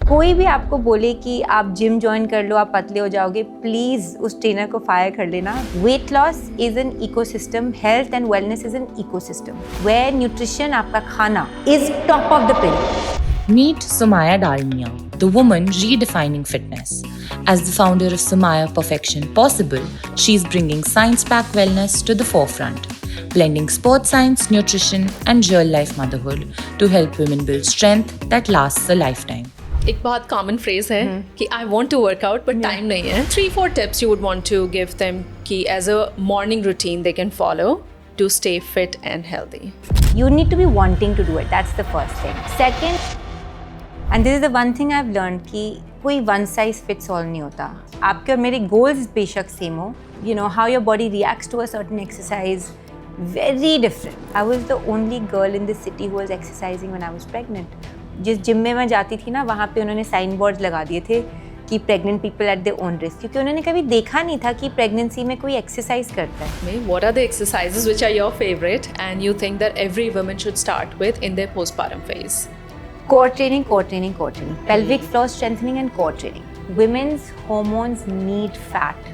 कोई भी आपको बोले कि आप जिम ज्वाइन कर लो, आप पतले हो जाओगे, प्लीज उस ट्रेनर को फायर कर लेना। Weight loss is an ecosystem, health and wellness is an ecosystem where nutrition, आपका खाना is top of the pill. Meet Sumaya Dalmia, the woman redefining fitness. As the founder of Sumaya Perfection Possible, she's bringing science-backed wellness to the forefront, blending sports science, nutrition, and real-life motherhood to help women build strength that lasts a lifetime. एक बहुत common phrase है कि I want to work out but time नहीं है। 3-4 tips you would want to give them कि as a morning routine they can follow to stay fit and healthy. You need to be wanting to do it. That's the first thing. Second, and this is the one thing I've learned कि कोई one size fits all नहीं होता। आपके और मेरे goals बेशक same हो, you know how your body reacts to a certain exercise, very different. I was the only girl in the city who was exercising when I was pregnant. जिस gym में मैं जाती थी ना, वहाँ पे उन्होंने साइन बोर्ड्स लगा दिए थे कि pregnant people at their own risk, क्योंकि उन्होंने कभी देखा नहीं था कि प्रेगनेंसी में कोई एक्सरसाइज करता है। What are the exercises which are your favorite and you think that every woman should start with in their postpartum phase? Core training, core training, core training. Pelvic floor strengthening and core training. Women's hormones need fat.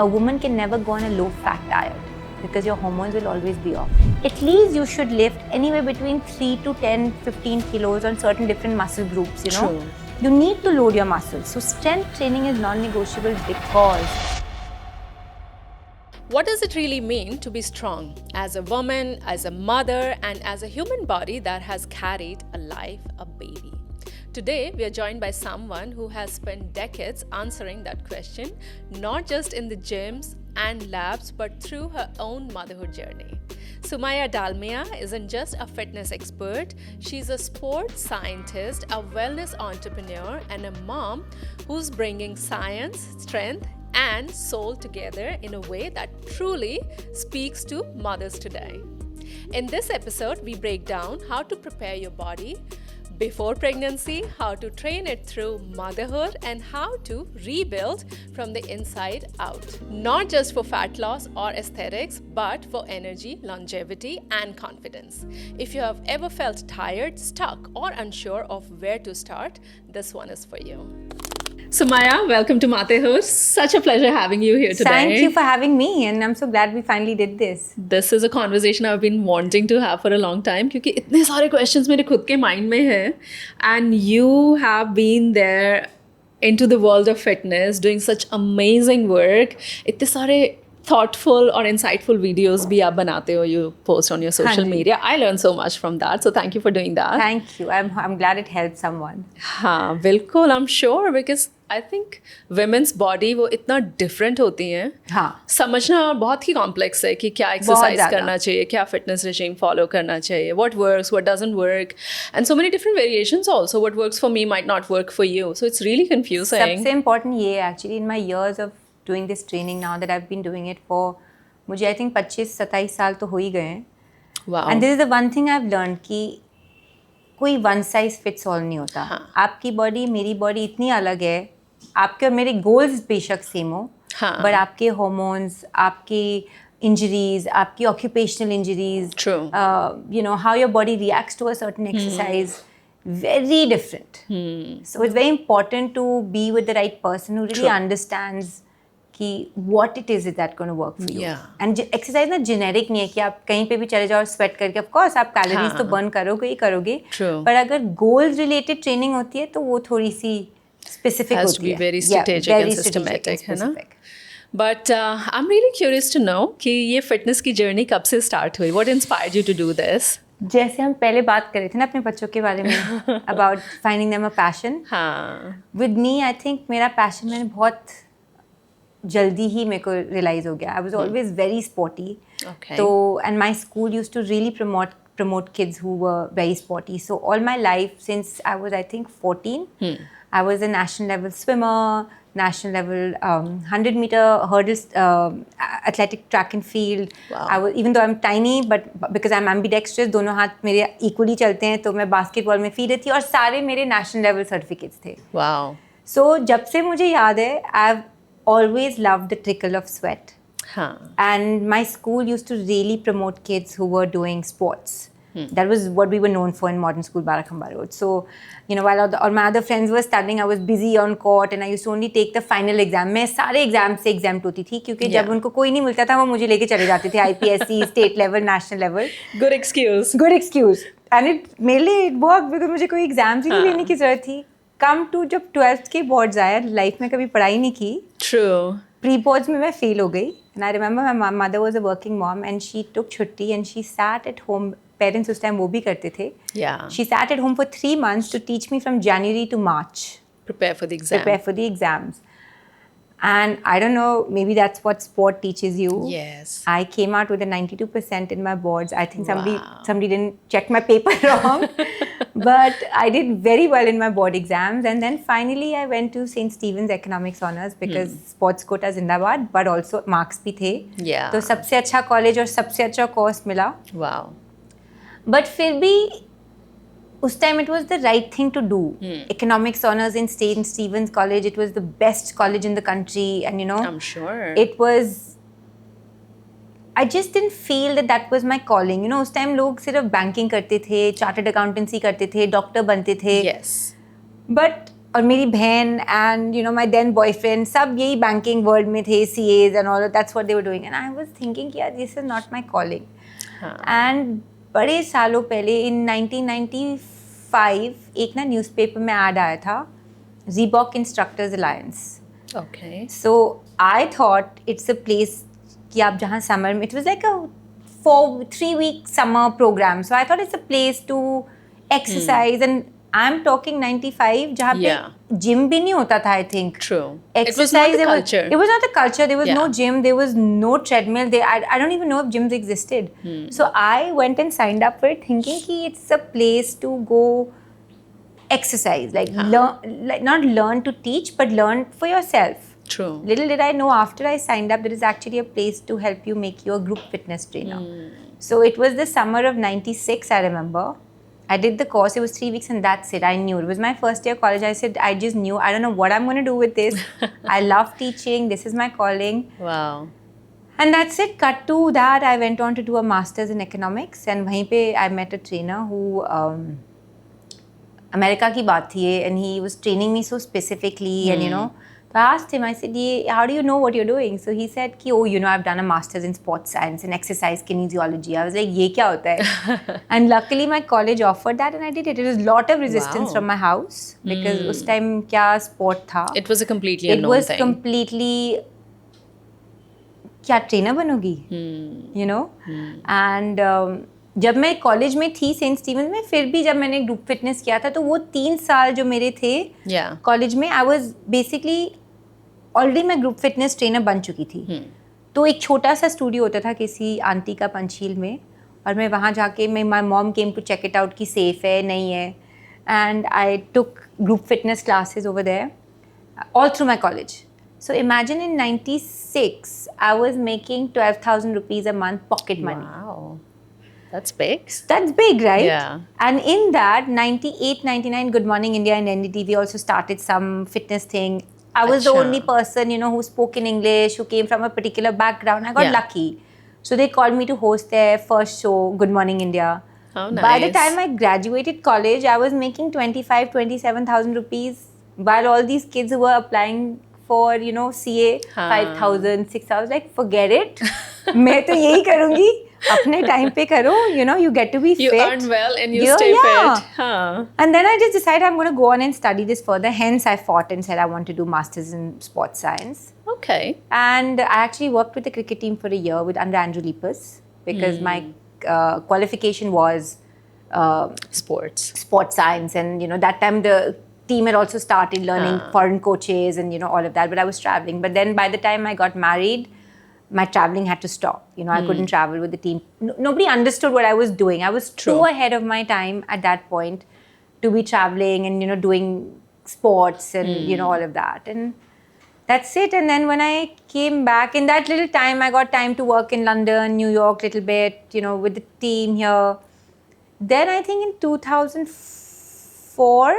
A woman can never go on a low fat diet because your hormones will always be off. At least you should lift anywhere between 3 to 10, 15 kilos on certain different muscle groups, you know. True. You need to load your muscles. So strength training is non-negotiable because What does it really mean to be strong as a woman, as a mother, and as a human body that has carried a life, a baby? Today, we are joined by someone who has spent decades answering that question, not just in the gyms and labs, but through her own motherhood journey. Sumaya Dalmia isn't just a fitness expert, she's a sports scientist, a wellness entrepreneur, and a mom who's bringing science, strength, and soul together in a way that truly speaks to mothers today. In this episode, we break down how to prepare your body before pregnancy, how to train it through motherhood, and how to rebuild from the inside out. Not just for fat loss or aesthetics, but for energy, longevity, and confidence. If you have ever felt tired, stuck, or unsure of where to start, this one is for you. Sumaya, welcome to Motherhood. Such a pleasure having you here today. thank you for having me, and I'm so glad we finally did this. This is a conversation I've been wanting to have for a long time क्योंकि इतने सारे questions मेरे खुद के mind में हैं, and you have been there into the world of fitness doing such amazing work. इतने सारे thoughtful और insightful videos भी आप बनाते हो, you post on your social media. I learned so much from that, so thank you for doing that. Thank you. I'm glad it helped someone. हाँ बिल्कुल, I'm sure because I think women's body वो इतना different होती हैं. हाँ. समझना बहुत ही complex है कि क्या exercise करना चाहिए, क्या fitness regime follow करना चाहिए, what works, what doesn't work, and so many different variations also. What works for me might not work for you, so it's really confusing. सबसे important ये है actually in my years of doing this training now that I've been doing it for मुझे I think 25-27 साल तो हो ही गए हैं. Wow. And this is the one thing I've learned कि कोई one size fits all नहीं होता. हाँ. आपकी बॉडी मेरी बॉडी इतनी अलग है, आपके और मेरे गोल्स बेशक सेम हो, हाँ. बट आपके हॉर्मोन्स, आपकी इंजरीज, आपकी occupational injuries, you know how your body reacts to a certain exercise, very different. So it's very important to be with the right person who really understands कि what it is that going to work for you. Yeah. And exercise ना generic नहीं है कि आप कहीं पे भी चले जाओ sweat करके, of course आप calories तो burn करोगे ही करोगे, पर अगर goals related training होती है तो वो थोड़ी सी specific has होती to be है. very strategic and systematic, है ना? But I'm really curious to know कि ये fitness की journey कब से start हुई? What inspired you to do this? जैसे हम पहले बात कर रहे थे ना अपने बच्चों के बारे में about finding them a passion. हाँ. With me, I think मेरा passion मैंने बहुत जल्दी ही मेरे को रियलाइज हो गया. I was always very sporty. Okay. So and my school used to really promote kids who were very sporty. So all my life since I was I think 14, I was a national level swimmer, national level 100-meter hurdles, athletic track and field. Wow. I was, even though I'm tiny, but because I'm ambidextrous, दोनों हाथ मेरे equally चलते हैं, तो मैं basketball में फी रही थी और सारे मेरे national level certificates थे. Wow. So जब से मुझे याद है, I've always loved the trickle of sweat. हाँ. And my school used to really promote kids who were doing sports. That was what we were known for in modern school, Barakhamba Road. So, you know, while all my other friends were studying, I was busy on court and I used to only take the final exam. मैं सारे exam से exempt होती थी क्योंकि जब उनको कोई नहीं मिलता था वो मुझे लेके चले जाते थे IPSC, state level, national level. Good excuse. Good excuse. And it मेरे लिए it worked because मुझे कोई एग्जाम ही नहीं लेने की जरूरत थी. Come to जब 12th के बोर्ड्स आया, लाइफ में कभी पढ़ाई नहीं की. True. Pre-boards में मैं फेल हो गई. And I remember my mother was a working mom and she took छुट्टी and she sat at home. Parents उस टाइम वो भी करते थे. Yeah. She sat at home for 3 months to teach me from January to March. Prepare for the exam. Prepare for the exams. And I don't know, maybe that's what sport teaches you. Yes. I came out with a 92% in my boards. I think Wow. somebody didn't check my paper wrong. But I did very well in my board exams. And then finally I went to St. Stephen's Economics Honours because sports quota Zindabad, but also marks भी थे. Yeah. तो सबसे अच्छा college और सबसे अच्छा course मिला. Wow. But फिर भी उस time it was the right thing to do. Economics Honours in St. Stephen's College, it was the best college in the country, and you know, I'm sure. it was. I just didn't feel that that was my calling. You know, उस time लोग सिर्फ banking करते थे, chartered accountancy करते थे, doctor बनते थे. Yes. But और मेरी बहन and you know my then boyfriend सब यही banking world में थे, CAs and all. That's what they were doing, and I was thinking कि यार this is not my calling. And बड़े सालों पहले in 1995 एक ना न्यूज़पेपर में ऐड आया था Reebok Instructors Alliance. Okay. So I thought it's a place कि आप जहाँ summer में, it was like a 3-week summer program. So I thought it's a place to exercise and I'm talking 95 जहाँ पे gym भी नहीं होता था I think. True. Exercise, it was not the culture. It was not the culture. There was Yeah. no gym. There was no treadmill. I don't even know if gyms existed. So I went and signed up for it thinking कि it's a place to go exercise. Like, not learn to teach, but learn for yourself. True. Little did I know after I signed up, there is actually a place to help you make you a group fitness trainer. So it was the summer of 96, I remember. I did the course, it was 3 weeks and that's it. I knew. It was my first year of college. I said, I just knew. I don't know what I'm going to do with this. I love teaching. This is my calling. Wow. And that's it. Cut to that, I went on to do a master's in economics. And वहीं पे I met a trainer who, America की बात थी ये, and he was training me so specifically and you know. So I asked him, I said, how do you know what you're doing? So he said, oh, you know, I've done a master's in sports science and exercise kinesiology. I was like, ये क्या होता है? And luckily my college offered that and I did it. It was a lot of resistance Wow. from my house because उस time क्या sport था? It was a completely It unknown was thing. completely क्या trainer बनोगी? You know? And जब मैं college में थी Saint Steven में, फिर भी जब मैंने ग्रुप फिटनेस किया था तो वो 3 साल जो मेरे थे Yeah. कॉलेज में, आई वाज बेसिकली ऑलरेडी मैं ग्रुप फिटनेस ट्रेनर बन चुकी थी. तो एक छोटा सा स्टूडियो होता था किसी आंटी का पंचशील में और मैं वहाँ जाके my mom came to check it out कि सेफ है नहीं है, and I took group fitness classes over there all through my college. So imagine in 96 I was making 12,000 rupees a month pocket money. Wow. That's big. That's big, right? Yeah. And in that 98, 99, Good Morning India and NDTV also started some fitness thing. I was the Acha. only person, you know, who spoke in English, who came from a particular background. I got Yeah. lucky. So they called me to host their first show, Good Morning India. How By the nice. time I graduated college, I was making 25, 27,000 rupees, while all these kids who were applying for, you know, CA, 5,000, 6,000, like, forget it. मैं तो यही करूँगी, अपने time पे करो, you know, you get to be You fit. earn well and you Yeah, stay yeah. fit. Huh. And then I just decided I'm going to go on and study this further. Hence, I fought and said I want to do masters in sports science. Okay. And I actually worked with the cricket team for a year with under Andrew Lippers because my qualification was Sports. sports science, and you know that time the team had also started learning foreign coaches and you know all of that. But I was traveling. But then by the time I got married, my traveling had to stop. You know, I couldn't travel with the team. Nobody understood what I was doing. I was too ahead of my time at that point to be traveling and, you know, doing sports and, you know, all of that. And that's it. And then when I came back, in that little time, I got time to work in London, New York, little bit, you know, with the team here. Then I think in 2004,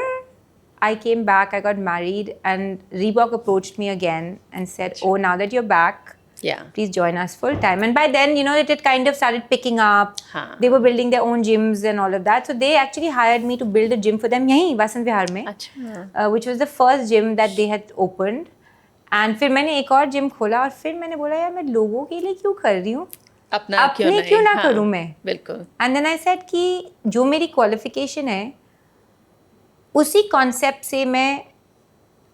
I came back, I got married, and Reebok approached me again and said, oh, now that you're back, Yeah. Please join us full time. And by then, you know, it kind of started picking up. They were building their own gyms and all of that. So they actually hired me to build a gym for them yahi Vasant Vihar mein, which was the first gym that they had opened. And फिर मैंने एक और gym खोला और फिर मैंने बोला यार मैं लोगों के लिए क्यों कर रही हूँ, अपने क्यों ना करूँ मैं. बिल्कुल. एंड देन आई सेड कि जो मेरी क्वालिफिकेशन है उसी कॉन्सेप्ट से मैं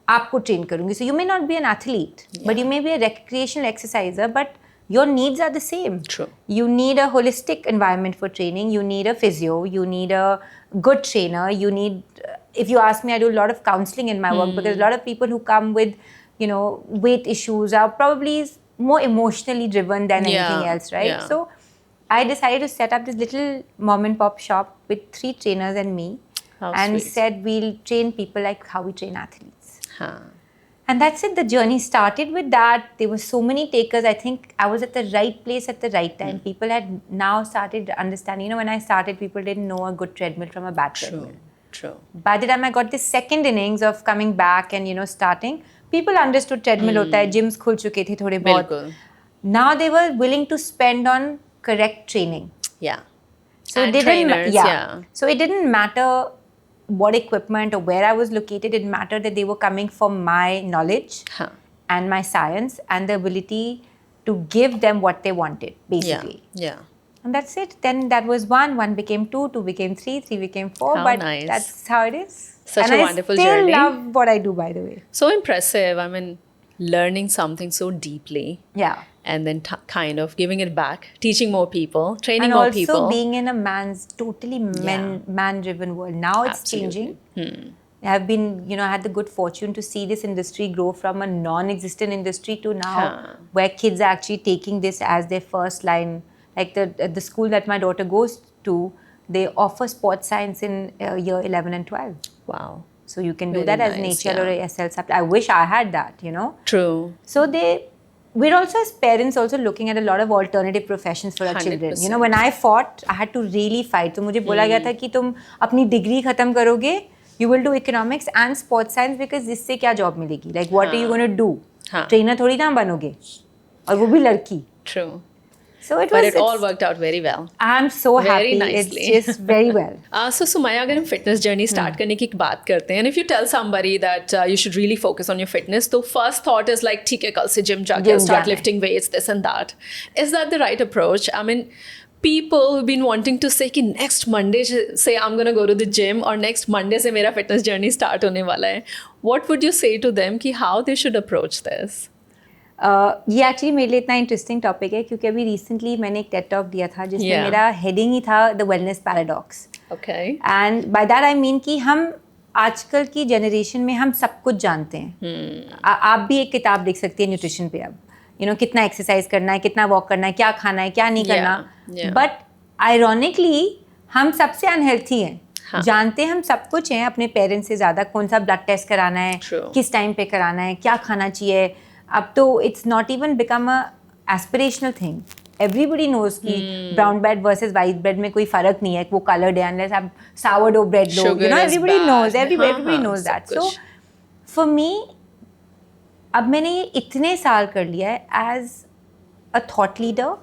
आपको ट्रेन करूँगी. सो you may not be an athlete but you may be a recreational exerciser, but your needs are the same. True. You need a holistic environment for training. You need a physio. You need a good trainer. You need, if you ask me, I do a lot of counseling in my work because a lot of people who come with, you know, weight issues are probably more emotionally driven than anything else, right? Yeah. So I decided to set up this little mom and pop shop with 3 trainers and me. How and sweet. said we'll train people like how we train athletes. Huh. And that's it. The journey started with that. There were so many takers. I think I was at the right place at the right time. People had now started understanding. You know, when I started, people didn't know a good treadmill from a bad treadmill. True. By the time I got this second innings of coming back and, you know, starting, people understood treadmill hota hai, gyms khul chuke the thode bahut. बिल्कुल. Now they were willing to spend on correct training. Yeah. So And it didn't trainers, yeah. So it didn't matter what equipment or where I was located. It mattered that they were coming from my knowledge Huh. and my science and the ability to give them what they wanted, basically. Yeah. And that's it. Then that was 1 became 2 became 3 became 4. How but nice. that's how it is. Such and a wonderful I still journey. love what I do, by the way. So impressive. I mean, learning something so deeply Yeah. and then kind of giving it back, teaching more people, training And more also people. being in a totally man-driven world. Now it's Absolutely. changing. I've been, you know, I had the good fortune to see this industry grow from a non-existent industry to now where kids are actually taking this as their first line. Like the school that my daughter goes to, they offer sports science in year 11 and 12. Wow. So you can do Very that as an nice, HL or a SL supplement. I wish I had that, you know. True. So we're also as parents also looking at a lot of alternative professions for our children. You know, when I fought, I had to really fight. So मुझे बोला गया था कि तुम अपनी degree खत्म करोगे, you will do economics and sports science because इससे क्या जॉब मिलेगी? Like what are you going to do? Trainer थोड़ी ना बनोगे, और वो भी लड़की. True. So it But was. it all worked out very well. I'm so Very happy. nicely. It's just very well. So Sumaya, अगर हम फिटनेस जर्नी स्टार्ट करने की बात करते हैं, and if you tell somebody that you should really focus on your fitness, तो first thought is like ठीक है कल से जिम जाके Gym start जाना है. lifting weights, this and that. Is that the right approach? I mean, people who've been wanting to say कि next Monday से I'm gonna go to the gym और next Monday से मेरा fitness journey start होने वाला है. What would you say to them कि how they should approach this? ये एक्चुअली मेरे लिए इतना इंटरेस्टिंग टॉपिक है क्योंकि अभी रिसेंटली मैंने एक टेड टॉक दिया था जिसमें Yeah. मेरा हेडिंग ही था the wellness paradox. Okay. And by that I mean कि हम आजकल की जनरेशन में हम सब कुछ जानते हैं. आप भी एक किताब लिख सकती है न्यूट्रिशन पे अब, यू नो, कितना एक्सरसाइज करना है, कितना वॉक करना है, क्या खाना है, क्या नहीं करना. yeah. बट आयरॉनिकली हम सबसे अनहेल्थी हैं. जानते हैं हम सब कुछ हैं अपने पेरेंट्स से ज़्यादा, कौन सा ब्लड टेस्ट कराना है, True. किस टाइम पे कराना है, क्या खाना चाहिए. अब तो it's not even become a aspirational thing. Everybody knows कि brown bread versus white bread में कोई फर्क नहीं है, वो कलर्ड है अनलेस आप सावरडो ब्रेड लो, Sugar you know, is everybody bad. Knows, everybody हाँ, नोज सब दैट. सो कुछ. फॉर मी अब मैंने ये इतने साल कर लिया है as a thought leader,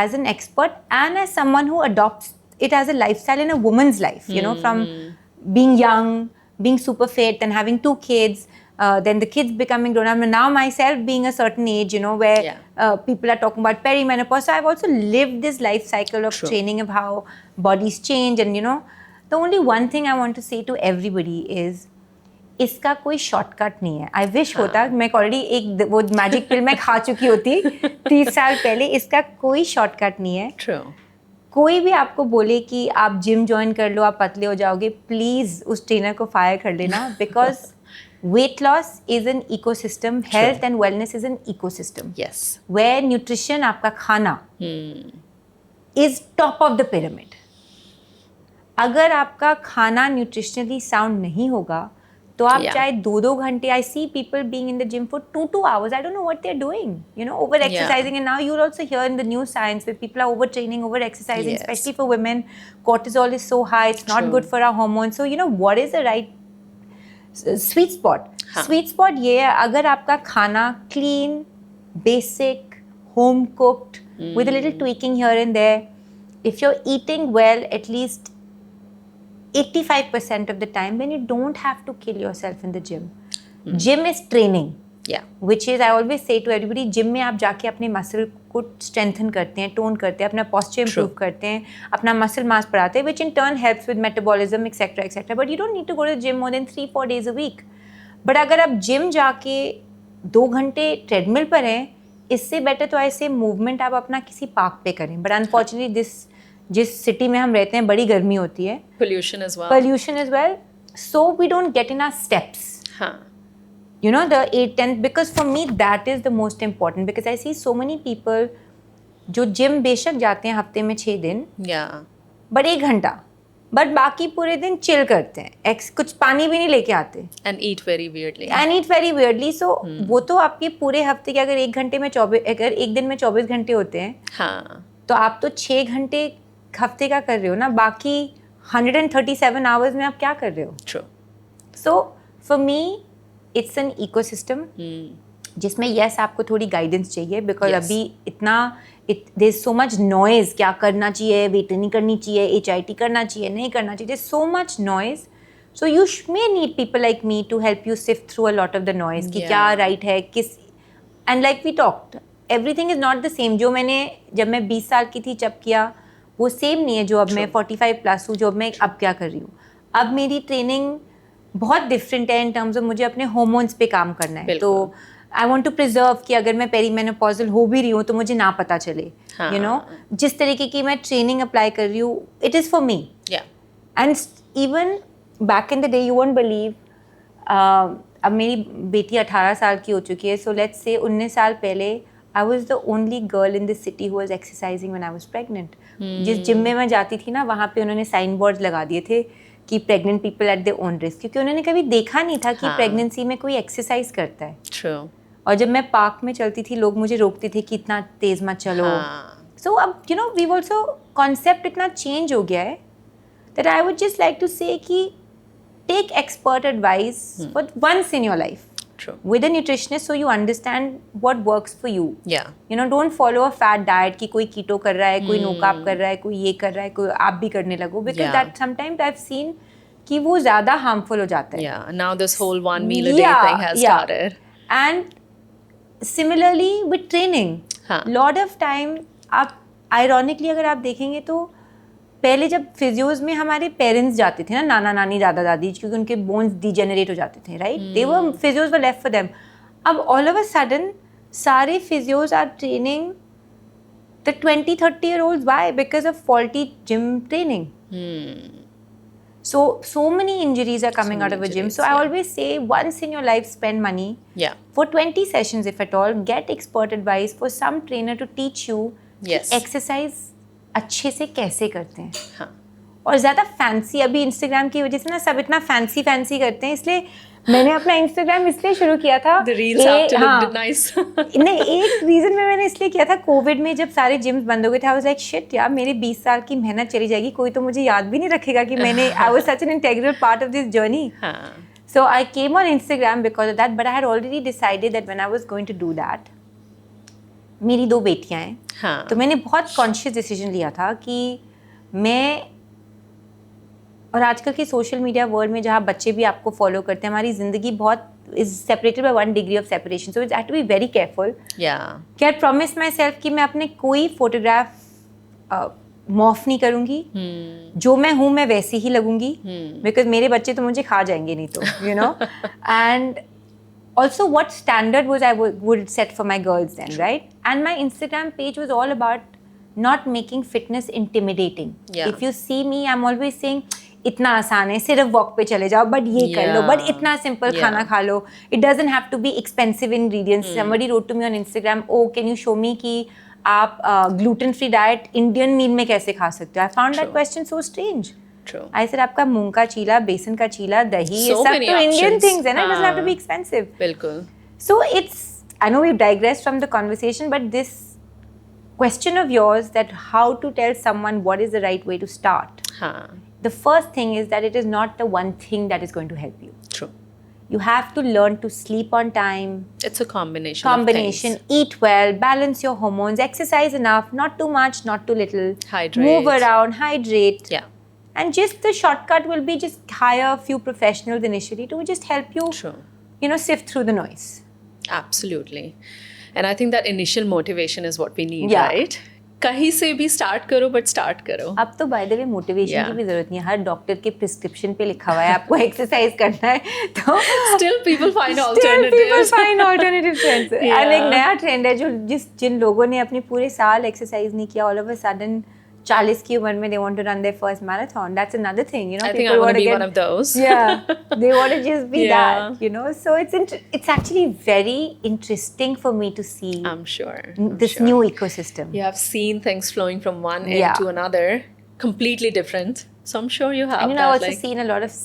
as an expert and as someone who adopts it as a lifestyle in a woman's life, you know, from being young, being super fit, then having 2 kids, then the kids becoming grown up, and now myself being a certain age, you know, where people are talking about perimenopause. So I've also lived this life cycle of training of how bodies change, and you know, the only one thing I want to say to everybody is इसका कोई shortcut नहीं है. I wish होता, मैं already एक वो magic पिल मैं खा चुकी होती 30 साल पहले. इसका कोई शॉर्टकट नहीं है. True. कोई भी आपको बोले कि आप जिम ज्वाइन कर लो, आप पतले हो जाओगे, प्लीज़ उस ट्रेनर को फायर कर लेना. Because weight loss is an ecosystem, health and wellness is an ecosystem. Yes. Where nutrition, आपका खाना is top of the pyramid. अगर आपका खाना न्यूट्रिशनली साउंड नहीं होगा तो आप चाहे 2-2 घंटे, I see people being in the gym for 2 hours. I don't know what they're doing, you know, over exercising. And now you'll also hear in the new science where people are over training, over exercising, especially for women. Cortisol is so high, it's not good for our hormones. So you know, what is the right sweet spot? Sweet spot ये है, अगर आपका खाना clean, basic, home cooked, with a little tweaking here and there. If you're eating well, at least 85% of the time, then you don't have to kill yourself in the gym. Gym is training. Yeah. Which is, I always say to everybody, gym में आप जाके अपने muscle को strengthen करते हैं, tone करते हैं, अपना पॉस्चर इंप्रूव करते हैं, अपना मसल मास बढ़ाते हैं, which in turn helps with metabolism, etc. etc. But you don't need to go to the gym more than 3-4 days a week. But अगर आप जिम जाके 2 घंटे ट्रेडमिल पर हैं, इससे बेटर तो ऐसे मूवमेंट आप अपना किसी पार्क पे करें. बट अनफॉर्चुनेटली जिस सिटी में हम रहते हैं बड़ी गर्मी होती है, Pollution as well. So we don't get in our steps. हाँ. You know, the 8-10, because for me that is the most important, because I see so many people जो जिम बेशक जाते हैं हफ्ते में 6 दिन, Yeah. बट 1 घंटा, बट बाकी पूरे दिन चिल करते हैं, कुछ पानी भी नहीं लेके आते, And eat very weirdly. and eat very weirdly. So वो तो आपके पूरे हफ्ते के अगर 1 घंटे में 24, अगर एक दिन में 24 घंटे होते हैं, हाँ. तो आप तो 6 घंटे हफ्ते का कर रहे हो ना, बाकी 137 आवर्स में आप क्या कर रहे हो? True. So for me it's an ecosystem जिसमें yes आपको थोड़ी गाइडेंस चाहिए, बिकॉज Yes. अभी इतना there is so much noise, क्या करना चाहिए, वेट नहीं करनी चाहिए, HIIT करना चाहिए, नहीं करना चाहिए, so much noise. So you may need people like me to help you sift through a lot of the noise कि क्या राइट है, किस, and like we talked, everything is not the same. जो मैंने जब मैं 20 साल की थी जब किया, वो सेम नहीं है जो अब मैं 45 प्लस हूँ, जो अब मैं अब क्या कर रही हूँ. अब मेरी ट्रेनिंग बहुत डिफरेंट है इन टर्म्स ऑफ मुझे अपने हार्मोन्स पे काम करना है. तो आई वांट टू प्रिजर्व कि अगर मैं पेरीमेनोपॉजल हो भी रही हूँ तो मुझे ना पता चले. यू नो, जिस तरीके की मैं ट्रेनिंग अप्लाई कर रही हूँ, it is for me. And even back in the day you won't believe, अब मेरी बेटी 18 साल की हो चुकी है. सो लेट्स से 19 साल पहले I was the only girl in this city who was exercising when I was pregnant. जिस जिम में मैं जाती थी ना, वहाँ पे उन्होंने साइन बोर्ड लगा दिए थे कि pregnant people at their own risk, क्योंकि उन्होंने कभी देखा नहीं था कि प्रेगनेंसी में कोई एक्सरसाइज करता है. True. और जब मैं पार्क में चलती थी, लोग मुझे रोकते थे कि इतना तेज मत चलो. सो अब you know we also concept इतना चेंज हो गया है that I would just like to say कि take expert advice for once in your life with a nutritionist so you understand what works for you. You know, don't follow a fad diet कि कोई कीटो कर रहा है, कोई no carb कर रहा है, कोई ये कर रहा है, कोई आप भी करने लगो, because that sometimes I've seen कि वो ज़्यादा harmful हो जाता है. Now this whole one meal a day thing has started. And similarly with training, lot of time आप ironically अगर आप देखेंगे तो पहले जब फिजियोज में हमारे पेरेंट्स जाते थे ना, नाना नानी दादा दादी, क्योंकि उनके बोन्स डिजेनरेट हो जाते थे, right, they were physios were left for them. अब ऑल ऑफ अ सडन सारे physios are training the 20-30 year olds. Why? Because of faulty gym training. So many injuries are coming out of a gym. So I always say, once in your life, spend money for 20 sessions if at all. Get expert advice for some trainer to teach you exercise अच्छे से कैसे करते हैं. और ज़्यादा fancy, अभी Instagram की वजह से ना सब इतना फैंसी करते हैं, इसलिए मैंने अपना इंस्टाग्राम इसलिए शुरू किया था. The reels have to look nice. नहीं, एक रीज़न में मैंने इसलिए किया था, कोविड में जब सारे जिम्स बंद हो गए थे, आई वाज लाइक शिट यार, मेरे 20 साल की मेहनत चली जाएगी, कोई तो मुझे याद भी नहीं रखेगा कि मैंने I was such an integral part of this journey. So I came on Instagram because of that, but I had already decided that when I was going to do that, मेरी 2 बेटियां हैं, तो मैंने बहुत कॉन्शियस डिसीजन लिया था कि मैं, और आजकल के सोशल मीडिया वर्ल्ड में जहाँ बच्चे भी आपको फॉलो करते हैं, हमारी ज़िंदगी बहुत is separated by 1 degree of separation, so I had to be very careful. कि आई प्रॉमिस माई सेल्फ कि मैं अपने कोई फोटोग्राफ मॉफ नहीं करूँगी, जो मैं हूँ मैं वैसी ही लगूंगी, बिकॉज मेरे बच्चे तो मुझे खा जाएंगे नहीं तो, you know. And also what standard was I would set for my girls then, right? And my Instagram page was all about not making fitness intimidating. If you see me, I'm always saying इतना आसान है, सिर्फ walk पे चले जाओ, but ये कर लो, but इतना सिंपल खाना खा लो, it doesn't have to be expensive ingredients. Somebody wrote to me on Instagram, oh can you show me कि आप gluten free diet Indian meal में कैसे खा सकते हो. I found that question so strange. I said आपका मूंग का चीला, बेसन का चीला, दही, ये सब तो Indian things है ना, it doesn't have to be expensive. बिल्कुल. So it's, I know we've digressed from the conversation, but this question of yours, that how to tell someone what is the right way to start. The first thing is that it is not the one thing that is going to help you. True. You have to learn to sleep on time. It's a combination. Eat well, balance your hormones, exercise enough, not too much, not too little. Hydrate. Move around, hydrate. Yeah. And just the shortcut will be just hire a few professionals initially to just help you, True. Sift through the noise. Absolutely. And I think that initial motivation is what we need, Yeah. right? कहीं से भी start करो, but start करो. अब तो by the way motivation Yeah. की भी जरूरत नहीं है, हर डॉक्टर के प्रिस्क्रिप्शन पे लिखा हुआ है आपको एक्सरसाइज करना है, तो Still people find Still people alternatives. find alternative trends. Yeah. And एक नया ट्रेंड है जो जिन लोगों ने अपने पूरे साल एक्सरसाइज नहीं किया, all of a sudden 40 की उम्र में they want to run their first marathon. That's another thing, I think people I want wanna to be get- one of those. Yeah, they want to just be Yeah. that, So it's actually very interesting for me to see I'm sure. this new ecosystem. You have seen things flowing from one end Yeah. to another, completely different. So I'm sure you have. And that, I've also like, seen a lot of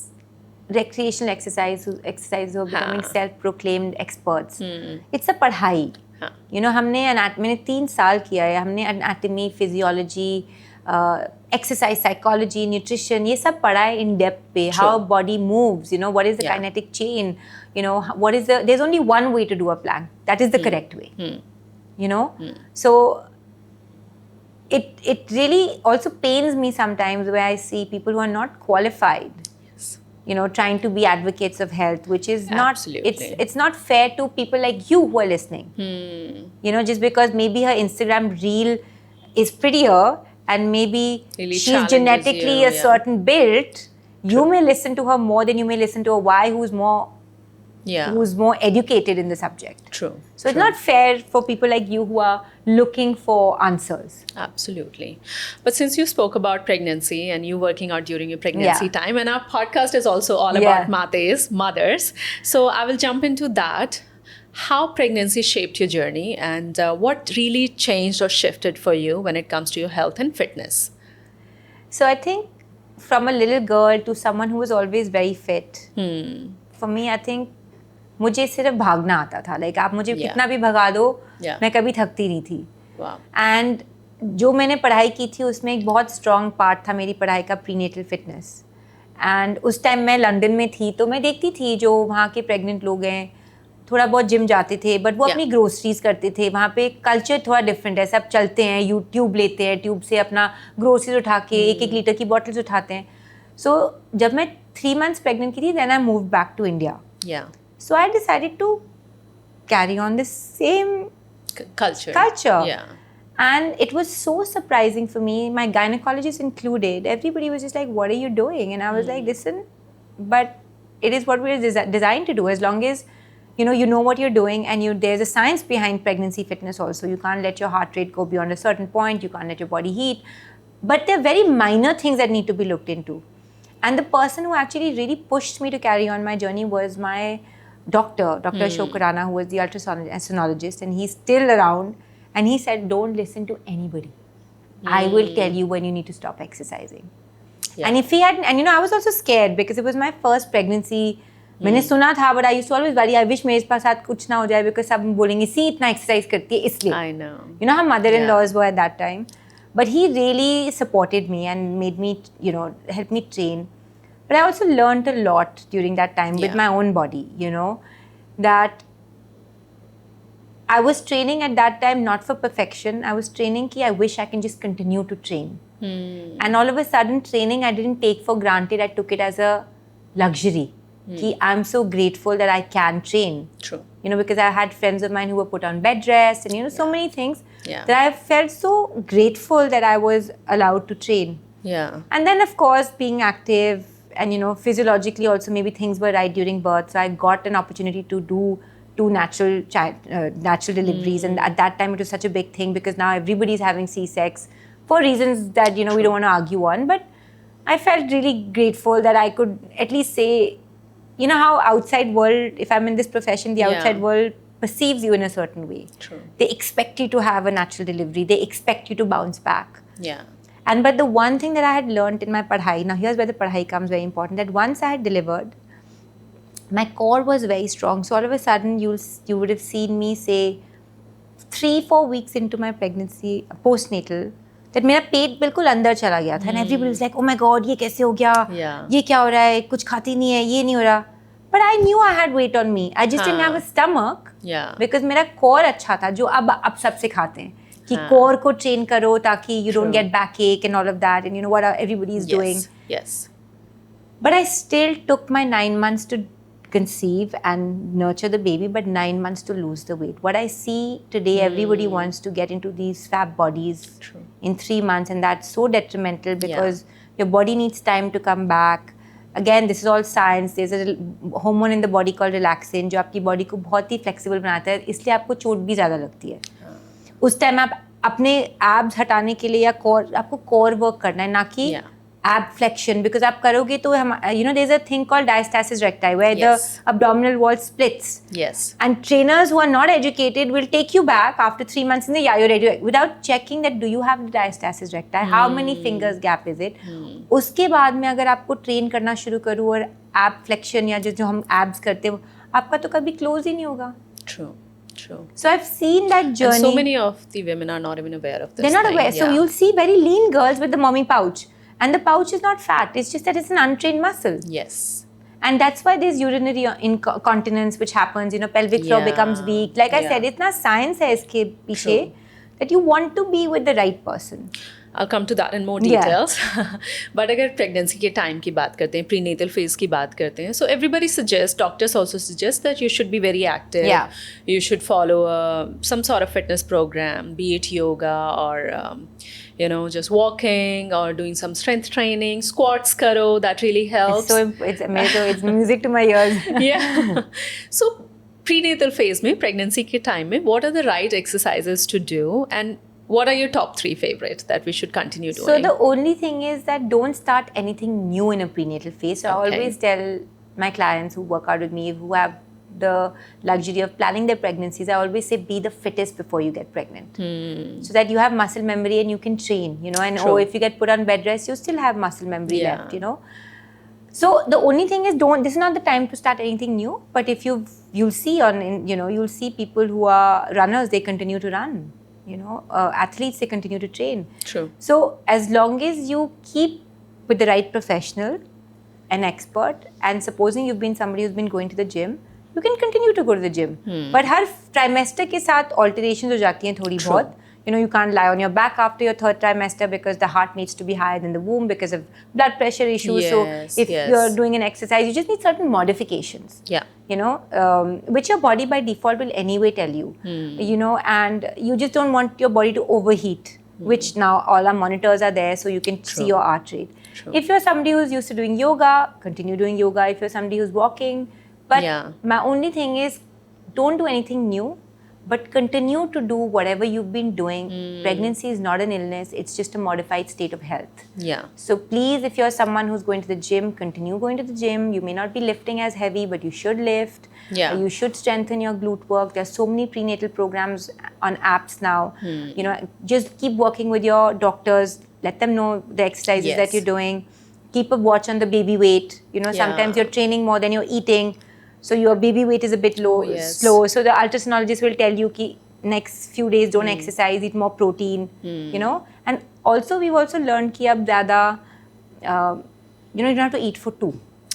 recreational exercise who are becoming हाँ. self-proclaimed experts. It's a पढ़ाई. हाँ. मैंने 3 साल किया है, हमने anatomy, physiology, exercise psychology, nutrition, ये सब पढ़ा है in depth पे. How body moves, what is the Yeah. kinetic chain, there's only one way to do a plank. That is the correct way. So it really also pains me sometimes where I see people who are not qualified, trying to be advocates of health, which is not, Absolutely. it's not fair to people like you who are listening. Just because maybe her Instagram reel is prettier and maybe Really she's challenges genetically you, a yeah. certain build, you may listen to her more than you may listen to a Y who's more educated in the subject. True. So it's not fair for people like you who are looking for answers. Absolutely. But since you spoke about pregnancy and you working out during your pregnancy Yeah. time, and our podcast is also all Yeah. about mates, mothers. So I will jump into that. How pregnancy shaped your journey and what really changed or shifted for you when it comes to your health and fitness? So I think from a little girl to someone who was always very fit, for me, I think मुझे सिर्फ भागना आता था. Like आप मुझे Yeah. कितना भी भगा दो, Yeah. मैं कभी थकती नहीं थी. Wow. एंड जो मैंने पढ़ाई की थी उसमें एक बहुत स्ट्रॉन्ग पार्ट था मेरी पढ़ाई का प्रीनेटल फिटनेस. एंड उस टाइम मैं लंदन में थी तो मैं देखती थी जो वहाँ के प्रेग्नेंट लोग हैं थोड़ा बहुत जिम जाते थे, बट वो Yeah. अपनी ग्रोसरीज करते थे. वहाँ पे कल्चर थोड़ा डिफरेंट है, सब चलते हैं, ट्यूब लेते हैं, ट्यूब से अपना ग्रोसरीज उठा के 1-1 लीटर की बॉटल्स उठाते हैं. सो जब मैं 3 months प्रेग्नेंट की थी, then I move back to India. Yeah. So I decided to carry on this same Culture. Yeah. And it was so surprising for me, my gynecologist included. Everybody was just like, what are you doing? And I was like, listen, but it is what we're designed to do. As long as you know what you're doing, and there's a science behind pregnancy fitness also. You can't let your heart rate go beyond a certain point. You can't let your body heat. But there are very minor things that need to be looked into. And the person who actually really pushed me to carry on my journey was my Dr. Ashok Khurana, who was the ultrasonologist, and he's still around. And he said, don't listen to anybody. I will tell you when you need to stop exercising. Yeah. And if he had, and I was also scared because it was my first pregnancy. मैंने सुना था, but I used to always worry, I wish मेरे साथ कुछ ना हो जाए because सब बोलेंगे, see इतना exercise करती है इसलिए. I know. How mother-in-laws were at that time. But he really supported me and made me, help me train. But I also learned a lot during that time with Yeah. my own body, that I was training at that time not for perfection. I was training I wish I can just continue to train. And all of a sudden, training I didn't take for granted. I took it as a luxury. I'm so grateful that I can train. True. Because I had friends of mine who were put on bed rest and, so many things Yeah. that I felt so grateful that I was allowed to train. Yeah. And then, of course, being active and, physiologically also maybe things were right during birth. So I got an opportunity to do 2 natural deliveries. And at that time, it was such a big thing because now everybody's having C-sex for reasons that, we don't want to argue on. But I felt really grateful that I could at least say, how outside world, if I'm in this profession, the Yeah. outside world perceives you in a certain way. True. They expect you to have a natural delivery. They expect you to bounce back. Yeah. But the one thing that I had learned in my padhai, now here's where the padhai comes very important, that once I had delivered, my core was very strong. So all of a sudden, you would have seen me say 3-4 weeks into my pregnancy, postnatal, that मेरा पेट बिल्कुल अंदर चला गया था. And everybody was like, oh my God, ये कैसे हो गया? Yeah. ये क्या हो रहा है? कुछ खाती नहीं है, ये नहीं हो रहा. but I knew I had weight on me. I just didn't have a stomach. Yeah. Because मेरा core अच्छा था, जो अब सब सिखाते हैं कि core को train करो ताकि you don't get backache and all of that, and you know what everybody is doing. Yes. But I still took my 9 months to conceive and nurture the baby, but 9 months to lose the weight. What I see today, everybody wants to get into these fab bodies in 3 months, and that's so detrimental because your body needs time to come back. Again, this is all science. There's a hormone in the body called relaxin, जो आपकी body को बहुत ही flexible बनाता है, इसलिए आपको चोट भी ज़्यादा लगती है. उस टाइम आप अपने abs हटाने के लिए या core, आपको core work करना है, ना कि ab flexion, because आप करोगे तो हम, you know, there's a thing called diastasis recti where the abdominal wall splits. Yes. And trainers who are not educated will take you back after 3 months and say, yeah, you're ready, without checking that do you have the diastasis recti, how many fingers gap is it. उसके बाद में अगर आपको train करना शुरू करूँ और ab flexion या जो हम abs करते हैं आपका तो कभी close ही नहीं होगा. True. So I've seen that journey. And so many of the women are not even aware of this. They're not aware. So you'll see very lean girls with the mommy pouch. And the pouch is not fat. It's just that it's an untrained muscle. Yes. And that's why there's urinary incontinence which happens. You know, pelvic floor becomes weak. Like I said, it's not science hai iske piche that you want to be with the right person. I'll come to that in more details. But अगर pregnancy के time की बात करते हैं, prenatal phase की बात करते हैं, so everybody suggests, doctors also suggest that you should be very active. Yeah. You should follow some sort of fitness program, be it yoga or you know, just walking or doing some strength training, squats karo, that really helps. It's amazing. It's music to my ears. Yeah. So prenatal phase में, pregnancy के time में, what are the right exercises to do, and what are your top 3 favorites that we should continue doing? So the only thing is that don't start anything new in a prenatal phase. So I always tell my clients who work out with me, who have the luxury of planning their pregnancies, I always say be the fittest before you get pregnant. So that you have muscle memory and you can train, you know, and if you get put on bed rest, you still have muscle memory left, you know. So the only thing is this is not the time to start anything new, but if you'll see you'll see people who are runners, they continue to run. You know, athletes, they continue to train. True. So as long as you keep with the right professional, an expert, and supposing you've been somebody who's been going to the gym, you can continue to go to the gym. But her trimester के साथ alterations हो जाती हैं थोड़ी बहुत. You know, you can't lie on your back after your 3rd trimester because the heart needs to be higher than the womb because of blood pressure issues. Yes, so if you're doing an exercise, you just need certain modifications. Yeah. You know, which your body by default will anyway tell you. You know, and you just don't want your body to overheat, which now all our monitors are there so you can see your heart rate. If you're somebody who's used to doing yoga, continue doing yoga. If you're somebody who's walking. But my only thing is, don't do anything new, but continue to do whatever you've been doing. Pregnancy is not an illness. It's just a modified state of health. Yeah. So please, if you're someone who's going to the gym, continue going to the gym. You may not be lifting as heavy, but you should lift. Yeah. You should strengthen your glute work. There's so many prenatal programs on apps now. You know, just keep working with your doctors. Let them know the exercises that you're doing. Keep a watch on the baby weight. You know, sometimes you're training more than you're eating. So your baby weight is a bit low, slow. So the ultrasonologist will tell you ki next few days don't exercise, eat more protein, you know. And also we've also learned ki ab zyada, you don't have to eat for 2.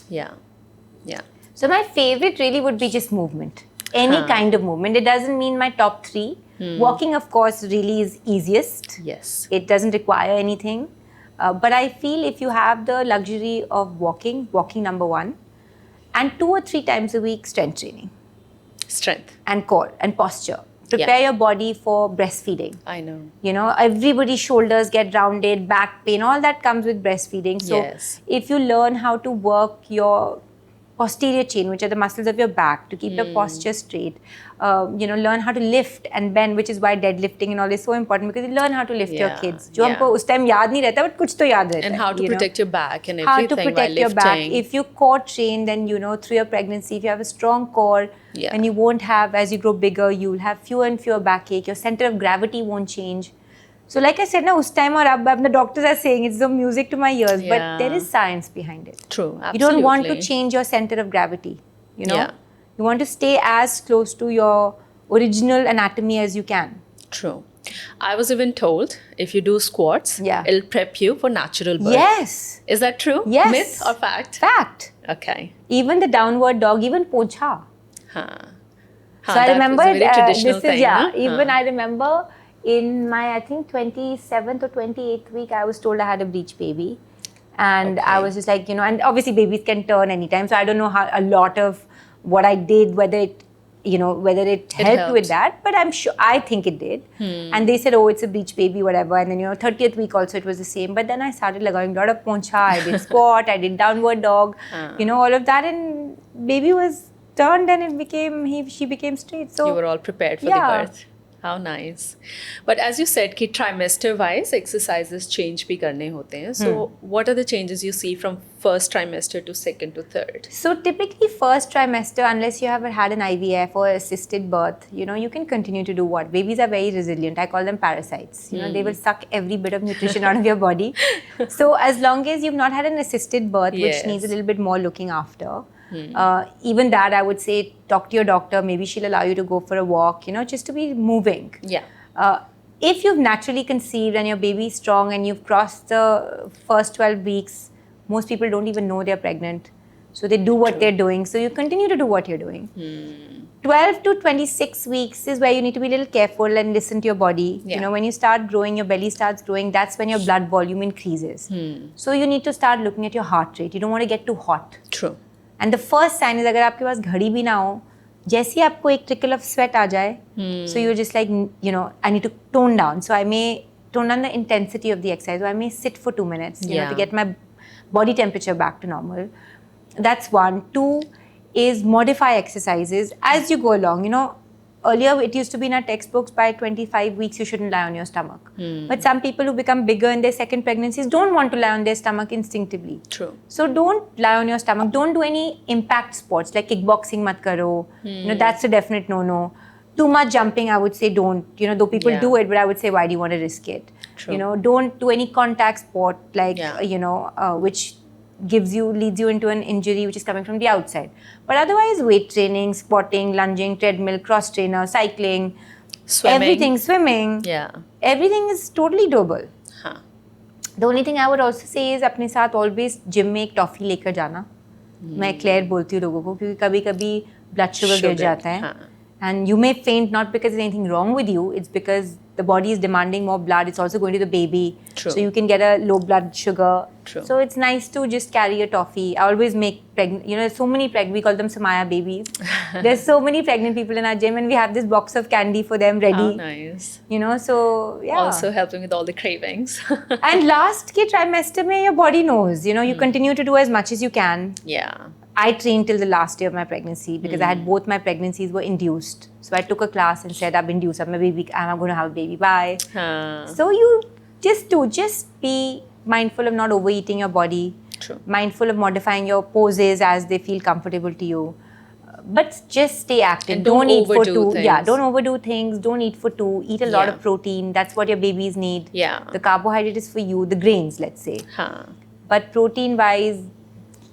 Yeah. Yeah. So my favorite really would be just movement. Any kind of movement. It doesn't mean my top 3. Walking, of course, really is easiest. Yes. It doesn't require anything. But I feel if you have the luxury of walking number 1. And 2 or 3 times a week, strength training. Strength. And core and posture. Prepare your body for breastfeeding. I know. You know, everybody's shoulders get rounded, back pain, all that comes with breastfeeding. So if you learn how to work your posterior chain, which are the muscles of your back, to keep your posture straight, you know, learn how to lift and bend, which is why deadlifting and all is so important, because you learn how to lift your kids. जो हमको उस time याद नहीं रहता, but कुछ तो याद रहता है. And how to protect your back and how everything to protect your back. If you core train, then you know through your pregnancy, if you have a strong core, and you won't have, as you grow bigger, you'll have fewer and fewer backache. Your center of gravity won't change. So like I said, na, us time or ab, the doctors are saying it's the music to my ears, but there is science behind it. True, absolutely. You don't want to change your center of gravity, you know. You want to stay as close to your original anatomy as you can. True. I was even told if you do squats, Yeah. it'll prep you for natural birth. Yes. Is that true? Yes. Myth or fact? Fact. Okay. Even the downward dog, even pocha. Huh. So I remember a very traditional this is thing, huh? even I remember in my I think 27th or 28th week I was told I had a breech baby, and I Okay. was just like, and obviously babies can turn anytime, so I don't know how a lot of what I did, whether it helped with helped. that, but I'm sure, I think it did. And they said, oh, it's a breech baby, whatever. And then 30th week also it was the same, but then I started लगाing a lot of poncha, I did squat, I did downward dog, all of that, and baby was turned and she became straight. So You were all prepared for Yeah. the birth. How nice. But as you said कि trimester wise exercises change भी करने होते हैं. So what are the changes you see from first trimester to second to third? So typically first trimester, unless you have had an IVF or assisted birth, you can continue to do what? Babies are very resilient. I call them parasites. They will suck every bit of nutrition out of your body. So as long as you've not had an assisted birth, which Yes. needs a little bit more looking after, even that I would say talk to your doctor. Maybe she'll allow you to go for a walk, just to be moving. Yeah. If you've naturally conceived and your baby is strong and you've crossed the first 12 weeks, most people don't even know they're pregnant. So they do what they're doing. So you continue to do what you're doing. 12 to 26 weeks is where you need to be a little careful and listen to your body. Yeah. When you start growing, your belly starts growing, that's when your blood volume increases. So you need to start looking at your heart rate. You don't want to get too hot. True. And the first sign is अगर आपके पास घड़ी भी ना हो, जैसे ही आपको एक trickle of sweat आ जाए, so you're just like, I need to tone down. So I may tone down the intensity of the exercise, or I may sit for 2 minutes, to Yeah. get my body temperature back to normal. That's one. Two is modify exercises as you go along. Earlier it used to be in our textbooks by 25 weeks you shouldn't lie on your stomach. But some people who become bigger in their second pregnancies don't want to lie on their stomach instinctively. True. So don't lie on your stomach. Don't do any impact sports like kickboxing mat karo. That's a definite no-no. Too much jumping, I would say don't. Though people Yeah. do it, but I would say why do you want to risk it? True. Don't do any contact sport like, Yeah. which leads you into an injury which is coming from the outside. But otherwise, weight training, squatting, lunging, treadmill, cross trainer, cycling, Swimming. swimming, Yeah. everything is totally doable. Huh. The only thing I would also say is अपने साथ always gym में एक toffee लेकर जाना. मैं clear बोलती हूँ लोगों को क्योंकि कभी कभी ब्लड शुगर गिर जाता है. हाँ. And you may faint not because there's anything wrong with you, it's because the body is demanding more blood. It's also going to the baby. True. So you can get a low blood sugar. True. So it's nice to just carry a toffee. I always make there's so many we call them Samaya babies. There's so many pregnant people in our gym and we have this box of candy for them ready. How nice. So yeah. Also helping with all the cravings. And last ke trimester mein your body knows, you continue to do as much as you can. Yeah. I trained till the last day of my pregnancy because I had both my pregnancies were induced. So I took a class and said, I'm induced, I'm going to have a baby, bye. Huh. So you just be mindful of not overeating your body. True. Mindful of modifying your poses as they feel comfortable to you. But just stay active. And don't eat for overdo two. things. Yeah, don't overdo things. Don't eat for two. Eat a lot Yeah. of protein. That's what your babies need. Yeah. The carbohydrate is for you, the grains, let's say. Huh. But protein-wise,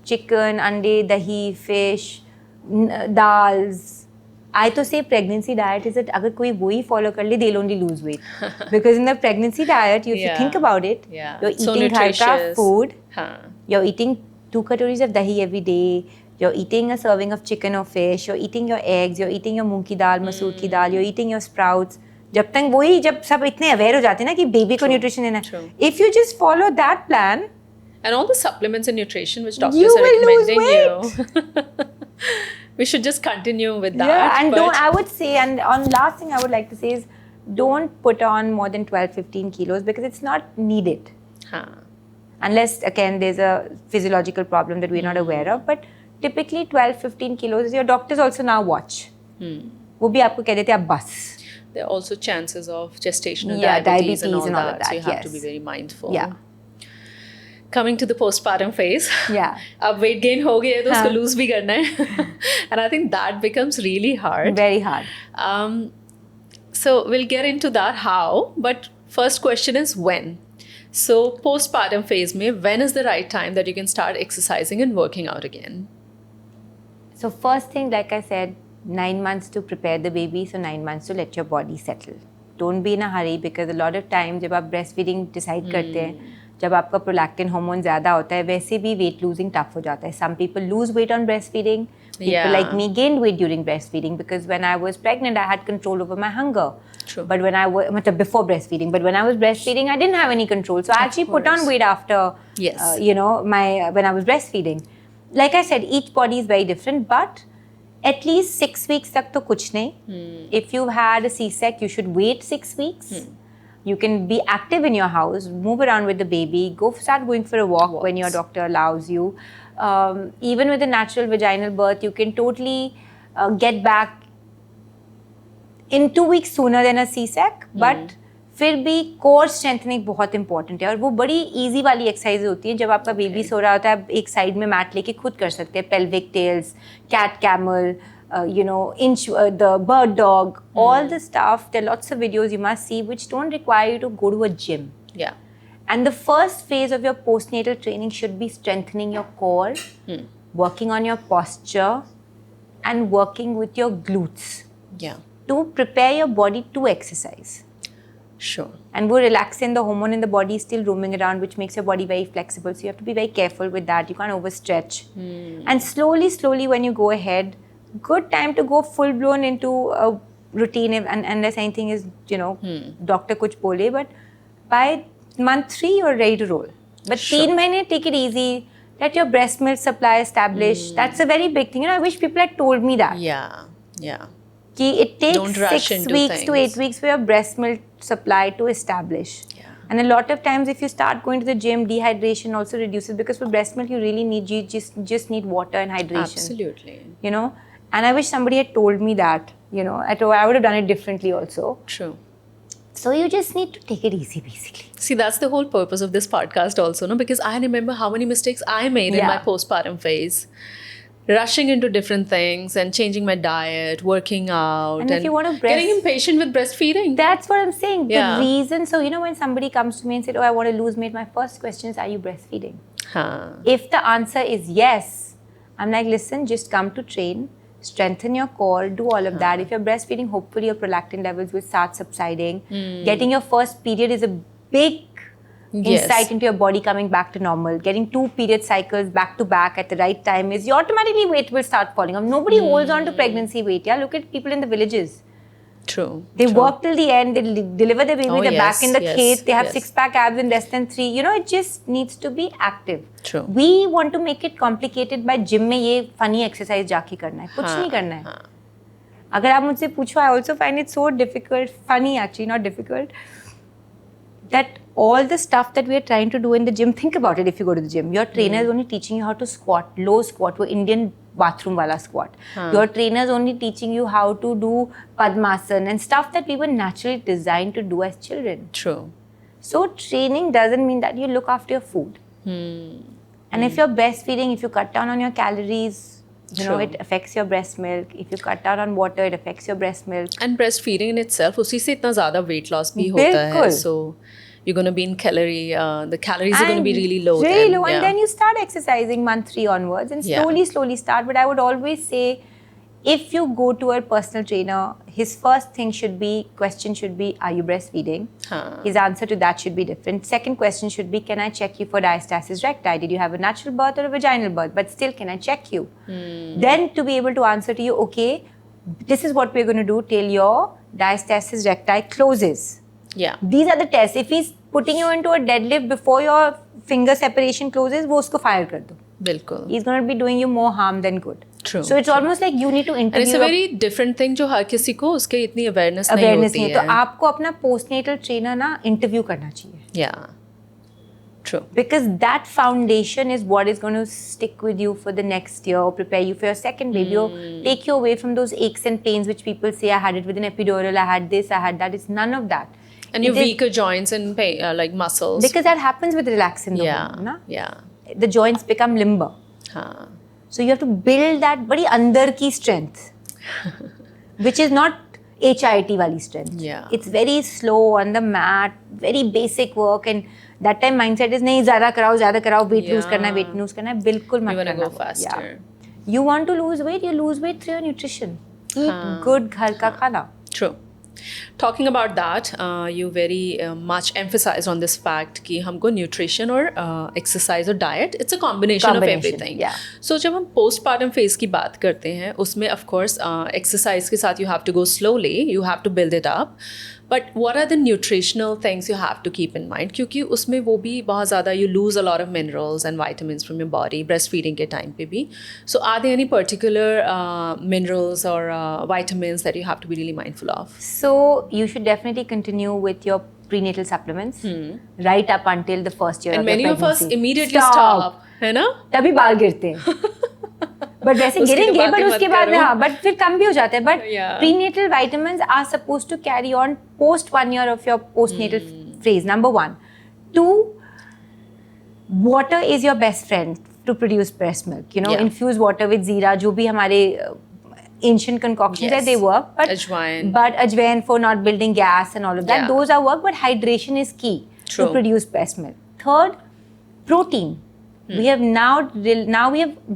chicken, ande, dahi, fish, dals. I to say pregnancy diet is that अगर कोई वो ही follow कर ले, they'll only lose weight. Because in the pregnancy diet, if you Yeah. think about it, Yeah. you're So eating घर का nutritious. food, Huh. you're eating 2 katoris of dahi every day, you're eating a serving of chicken or fish, you're eating your eggs, you're eating your moong ki dal, masoor ki dal, you're eating your sprouts. जब सब इतने aware हो जाते हैं ना कि baby को nutrition देना True. if you just follow that plan, And all the supplements and nutrition which doctors You are will lose recommending you. We should just continue with that. yeah, and but I would say, and on last thing I would like to say is, don't put on more than 12-15 kilos because it's not needed. Huh. Unless, again, there's a physiological problem that we're not aware of. But typically 12-15 kilos, your doctors also now watch. वो भी आपको कह देते हैं, अब बस. There are also chances of gestational Yeah, diabetes and all of that. So you have to yes. be very mindful. Yeah. Coming to the postpartum phase. Yeah. अब weight gain हो गया है तो उसको हाँ. lose भी करना है. And I think that becomes really hard. Very hard. So we'll get into that how, but first question is when. So postpartum phase में when is the right time that you can start exercising and working out again? So first thing, like I said, 9 months to prepare the baby, so 9 months to let your body settle. don't be in a hurry because a lot of time जब आप breastfeeding decide करते हैं, जब आपका prolactin hormone ज़्यादा होता है, वैसे भी वेट लूजिंग टफ हो जाता है. Some people lose weight on breastfeeding. People like me gained weight during breastfeeding because when I was pregnant, I had control over my hunger. True. But when I was before breastfeeding, but when I was breastfeeding, I didn't have any control. So I actually put on weight after, Yes. when I was breastfeeding. Like I said, each body is very different, but at least 6 weeks tak to kuch nahi. If you've had a C-sec, you should wait 6 weeks. You can be active in your house, move around with the baby, start going for a walk when your doctor allows you. Even with a natural vaginal birth, you can totally get back in 2 weeks sooner than a C-sec. But फिर भी core strengthening बहुत important है और वो बड़ी easy वाली exercise होती है. जब आपका बेबी सो रहा होता है, आप एक साइड में मैट लेके खुद कर सकते हैं. Pelvic tilts, cat camel, the bird dog, all the stuff. There are lots of videos you must see which don't require you to go to a gym. Yeah. And the first phase of your postnatal training should be strengthening your core, working on your posture, and working with your glutes. Yeah. To prepare your body to exercise. Sure. And वो relaxin, the hormone in the body is still roaming around, which makes your body very flexible. So you have to be very careful with that. You can't overstretch. And slowly, when you go ahead, good time to go full blown into a routine, unless anything is, doctor kuch bole. But by month 3, you're ready to roll. But 3 months, take it easy. Let your breast milk supply establish. That's a very big thing. I wish people had told me that. Yeah. It takes 6 weeks to 8 weeks for your breast milk supply to establish. Yeah. And a lot of times if you start going to the gym, dehydration also reduces because for breast milk you just need water and hydration. Absolutely. And I wish somebody had told me that, I would have done it differently also. True. So you just need to take it easy basically. See, that's the whole purpose of this podcast also, no? Because I remember how many mistakes I made in my postpartum phase. Rushing into different things and changing my diet, working out, and if you want to getting impatient with breastfeeding. That's what I'm saying. Yeah. The reason, so when somebody comes to me and said, I want to lose weight, my first question is, are you breastfeeding? If the answer is yes, I'm like, listen, just come to train, strengthen your core, do all of that. If you're breastfeeding, hopefully your prolactin levels will start subsiding. Getting your first period is a big insight into your body coming back to normal. Getting 2 period cycles back to back at the right time is automatically weight will start falling off. Nobody holds on to pregnancy weight. Yeah, look at people in the villages. True. They work till the end. They deliver their baby. They're back in the khet. They have 6-pack abs in less than 3. It just needs to be active. True. We want to make it complicated by gym में ये funny exercise जाके करना है. कुछ नहीं करना है. अगर आप मुझसे पूछो, I also find it so difficult, funny actually, not difficult, that all the stuff that we are trying to do in the gym, think about it. If you go to the gym, your trainer is only teaching you how to squat, low squat, वो Indian bathroom wala squat. Your trainer is only teaching you how to do Padmasana and stuff that we were naturally designed to do as children. True. So training doesn't mean that you look after your food. And if you're breastfeeding, if you cut down on your calories, it affects your breast milk. If you cut down on water, it affects your breast milk. And breastfeeding in itself, उसी से इतना ज़्यादा weight loss भी होता है. So you're going to be in the calories are going to be really low. And then you start exercising month 3 onwards and slowly start. But I would always say, if you go to a personal trainer, his first question should be, are you breastfeeding? His answer to that should be different. Second question should be, can I check you for diastasis recti? Did you have a natural birth or a vaginal birth? But still, can I check you? Then to be able to answer to you, okay, this is what we're going to do till your diastasis recti closes. Yeah. These are the tests. If he's putting you into a deadlift before your finger separation closes, वो उसको fire कर दो. बिल्कुल. He's going to be doing you more harm than good. True. So it's almost like you need to interview. And it's a very different thing जो हर किसी को उसके इतनी awareness नहीं होती है. तो आपको अपना postnatal trainer ना interview करना चाहिए. Yeah. True. Because that foundation is what is going to stick with you for the next year or prepare you for your second baby or take you away from those aches and pains which people say, I had it with an epidural, I had this, I had that. It's none of that. And your weaker joints and pain, like muscles. Because that happens with relaxin. Yeah. The joints become limber. So you have to build that very andar ki strength, which is not HIIT wali strength. Yeah. It's very slow on the mat, very basic work, and that time mindset is nahi zyada karao, weight lose karna hai, bilkul mat You want to karna. go faster. Yeah. You want to lose weight, you lose weight through your nutrition. Eat good ghar ka khana. True. Talking about that, you very much emphasize on this fact कि हमको nutrition और exercise और diet, it's a combination of everything. Yeah. So जब हम postpartum phase की बात करते हैं, उसमें of course exercise के साथ you have to go slowly, you have to build it up. But what are the nutritional things you have to keep in mind? क्योंकि उसमें वो भी बहुत ज़्यादा you lose a lot of minerals and vitamins from your body breastfeeding के time पे भी. So are there any particular minerals or vitamins that you have to be really mindful of? So you should definitely continue with your prenatal supplements right up until the first year And of your many of us pregnancy. immediately stop, है ना? तभी बाल गिरते हैं but वैसे उसकी गिरेंगे बातें बट मत उसके बाद करो। हाँ बट फिर कम भी हो जाता है but Yeah. Prenatal vitamins are supposed to carry on post 1 year of your postnatal phase. Number 1. 2, water is your best friend to produce breast milk. You know, Yeah. infuse water with jeera, जो भी हमारे ancient concoctions Yes. that they work. But Ajwain. But ajwain for not building gas and all of that. Yeah. Those are work, but hydration is key True. to produce breast milk. Third, protein. We have now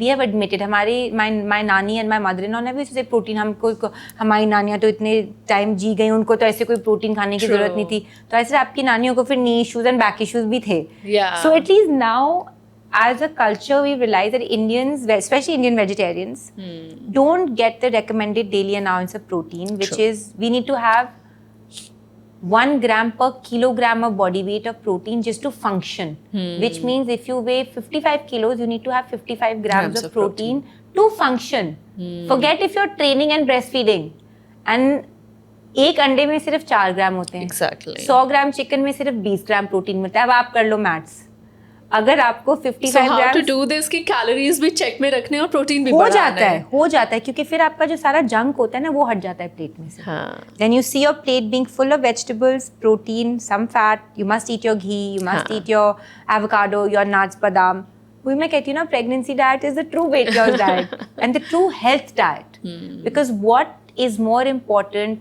we have admitted my नानी and my mother-in-law never used to say protein. हमको हमारी नानियाँ तो इतने time जी गई उनको तो ऐसे कोई प्रोटीन खाने की True. जरूरत नहीं थी तो ऐसे आपकी नानियों को फिर नी इश्यूज एंड बैक इश्यूज भी थे Yeah. so at least now as a culture we realize that Indians, especially Indian vegetarians, don't get the recommended daily allowance of protein, which True. is we need to have 1 gram per kilogram of body weight of protein just to function. Which means if you weigh 55 kilos, you need to have 55 grams of protein to function. Forget if you're training and breastfeeding. And एक अंडे में सिर्फ 4 ग्राम होते हैं. Exactly. 100 gram chicken में सिर्फ 20 gram protein मिलता है. अब आप कर लो मैथ्स. अगर आपको 55 So how gram to do this कि calories भी check में रखने और protein भी बढ़ाना है. हो जाता है क्योंकि फिर आपका जो सारा जंक होता है ना वो हट जाता है प्लेट में से. हाँ. Then you see your plate being full of vegetables, protein, some fat. You must eat your ghee, you must eat your avocado, your nuts, badam. वही मैं कहती हूँ ना, pregnancy diet is the true weight loss diet and the true health diet. Because what is more important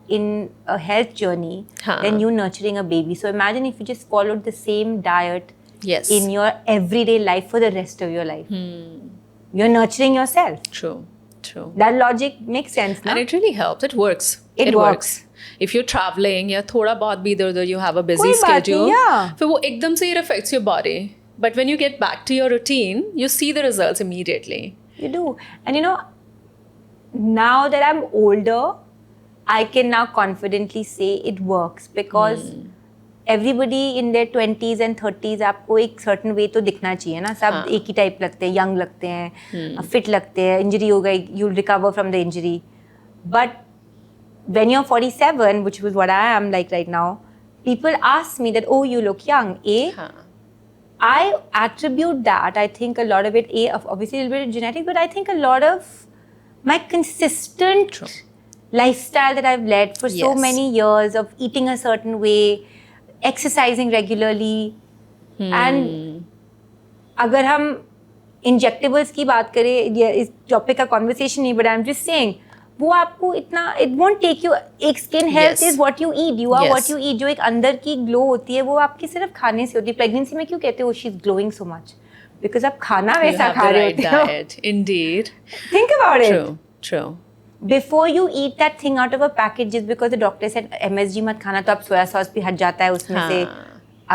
in a health journey than you nurturing a baby? So imagine if you just followed the same diet Yes. in your everyday life for the rest of your life. You're nurturing yourself. True. True. That logic makes sense, na? And it really helps. It works. It works. If you're traveling या थोड़ा बहुत भी इधर उधर you have a busy कोई बात नहीं, schedule, yeah. फिर वो एकदम से it affects your body. But when you get back to your routine, you see the results immediately. You do. And you know, now that I'm older, I can now confidently say it works because everybody in their 20s and 30s आपको एक certain way तो दिखना चाहिए ना. सब एक ही type लगते हैं, young लगते हैं, fit लगते हैं, injury हो गई, you'll recover from the injury. But when you're 47, which was what I am like right now, people ask me that, oh, you look young. I attribute that, I think a lot of it, obviously a little bit genetic, but I think a lot of my consistent lifestyle that I've led for so Yes. many years of eating a certain way, exercising regularly, and अगर हम injectables की बात करें, ये इस topic का conversation नहीं, but I'm just saying, वो आपको इतना, it won't take you, एक skin health Yes. is what you eat, you are Yes. what you eat. जो एक अंदर की glow होती है वो आपकी सिर्फ खाने से होती है. Pregnancy में क्यों कहते हो she's glowing so much? Because आप खाना You वैसा have खा the रहे right होते हो. diet. Indeed. Think about it. True. True. Before you eat that thing out of a packet just because the doctor said MSG मत खाना तो अब सोया सॉस भी हट जाता है उसमें से.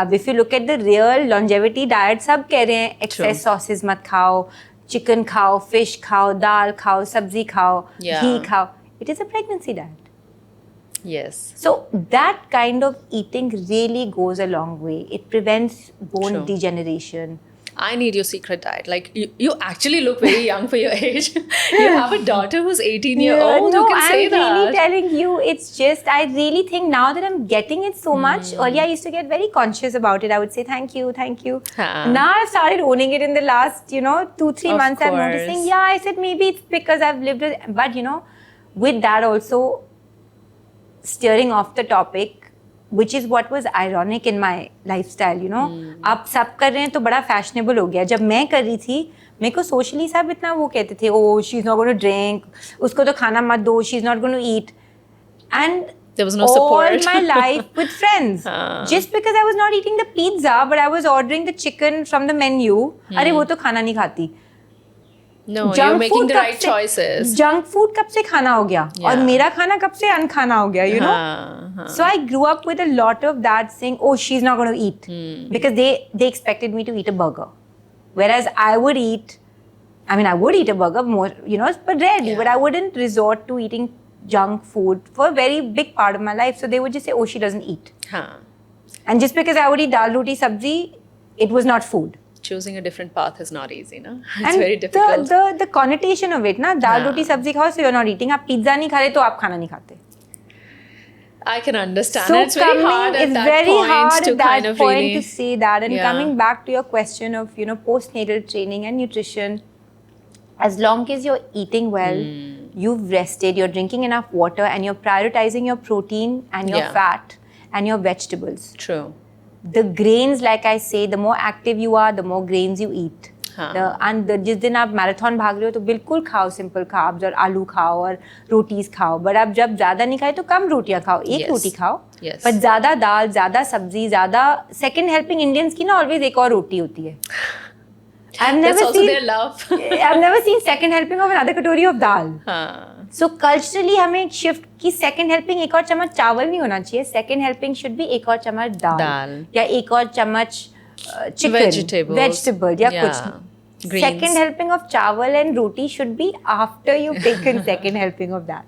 अब if you look at the real longevity diet, सब कह रहे हैं excess sauces मत खाओ, chicken खाओ, fish खाओ, दाल खाओ, सब्जी खाओ, घी खाओ. It is a pregnancy diet. Yes. So that kind of eating really goes a long way. It prevents bone True. degeneration. I need your secret diet. Like you actually look very young for your age. You have a daughter who's 18-year-old no, who can say I'm really that. telling you, it's just, I really think now that I'm getting it so much, earlier I used to get very conscious about it. I would say, thank you, thank you. Now I've started owning it in the last, 2-3 months. I'm noticing, I said maybe it's because I've lived with, but with that also, steering off the topic, which is what was ironic in my lifestyle, अब सब कर रहे हैं तो बड़ा fashionable हो गया. जब मैं कर रही थी, मेरे को socially सब इतना वो कहते थे, oh, she's not going to drink, उसको तो खाना मत दो, she's not going to eat. And There was no all support. my life with friends. Just because I was not eating the pizza, but I was ordering the chicken from the menu. अरे वो तो खाना नहीं खाती. No, you're making the right choices. Junk food कब से खाना हो गया और मेरा खाना कब से अनखाना हो गया, you know? So I grew up with a lot of that saying, oh, she's not going to eat. Because they expected me to eat a burger. Whereas I would eat a burger more, you know, but rarely. But I wouldn't resort to eating junk food for a very big part of my life. So they would just say, oh, she doesn't eat. And just because I would eat dal, roti, sabzi, it was not food. Choosing a different path is not easy, no? It's And very difficult. The connotation of it, na, dal, roti, sabzi khao, so you're not eating. आप pizza नहीं खा रहे तो आप खाना नहीं खाते. I can understand. So It's very hard at that very point hard to at that kind of point really... to say that. And Yeah. coming back to your question of, you know, postnatal training and nutrition, as long as you're eating well, you've rested, you're drinking enough water, and you're prioritizing your protein and your fat and your vegetables. True. The grains, like I say, the more active you are, the more grains you eat. जिस दिन आप marathon भाग रहे हो तो बिल्कुल खाओ simple carbs और आलू खाओ और रोटीज खाओ, बट आप जब ज्यादा नहीं खाए तो कम रोटियां खाओ, एक रोटी खाओ, पर ज्यादा दाल, ज्यादा सब्जी, ज्यादा सेकंड हेल्पिंग. इंडियंस की ना ऑलवेज एक और रोटी होती है. That's also their love. I've never seen second helping of another katori of dal. So culturally हमें एक shift की second helping एक और चम्मच चावल नहीं होना चाहिए. Second helping should be एक और चम्मच दाल या एक और चम्मच chicken, vegetable या कुछ. Greens. Second helping of chawal and roti should be after you've taken second helping of that.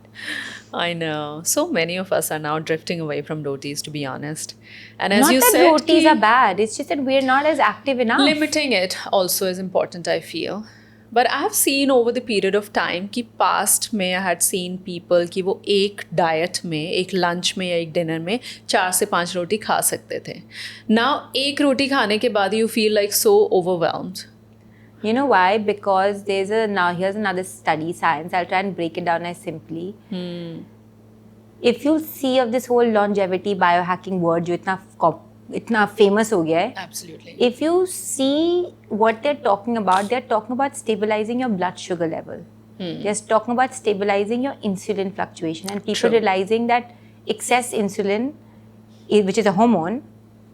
I know. So many of us are now drifting away from rotis, to be honest. And as not you that said, rotis are bad. It's just that we're not as active enough. Limiting it also is important, I feel. But I have seen over the period of time कि past में I had seen people कि वो एक diet में, एक lunch में या एक dinner में 4 से 5 रोटी खा सकते थे. Now एक रोटी खाने के बाद you feel like so overwhelmed. You know why? Because here's another study, science. I'll try and break it down as simply. If you see of this whole longevity biohacking word जो इतना famous हो गया है. Absolutely. If you see what they're talking about stabilizing your blood sugar level. They're talking about stabilizing your insulin fluctuation, and people realizing that excess insulin, which is a hormone,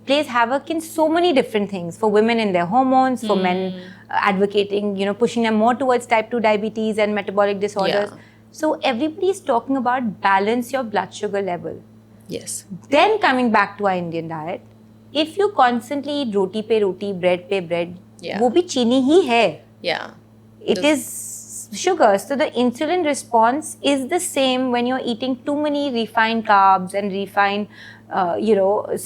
plays havoc in so many different things. For women in their hormones, for men advocating, you know, pushing them more towards type 2 diabetes and metabolic disorders. So everybody's talking about balance your blood sugar level. Yes. Then coming back to our Indian diet, if you constantly eat roti pe roti, bread pe bread, वो भी चीनी ही है. Yeah. It is sugar. So the insulin response is the same when you're eating too many refined carbs and refined,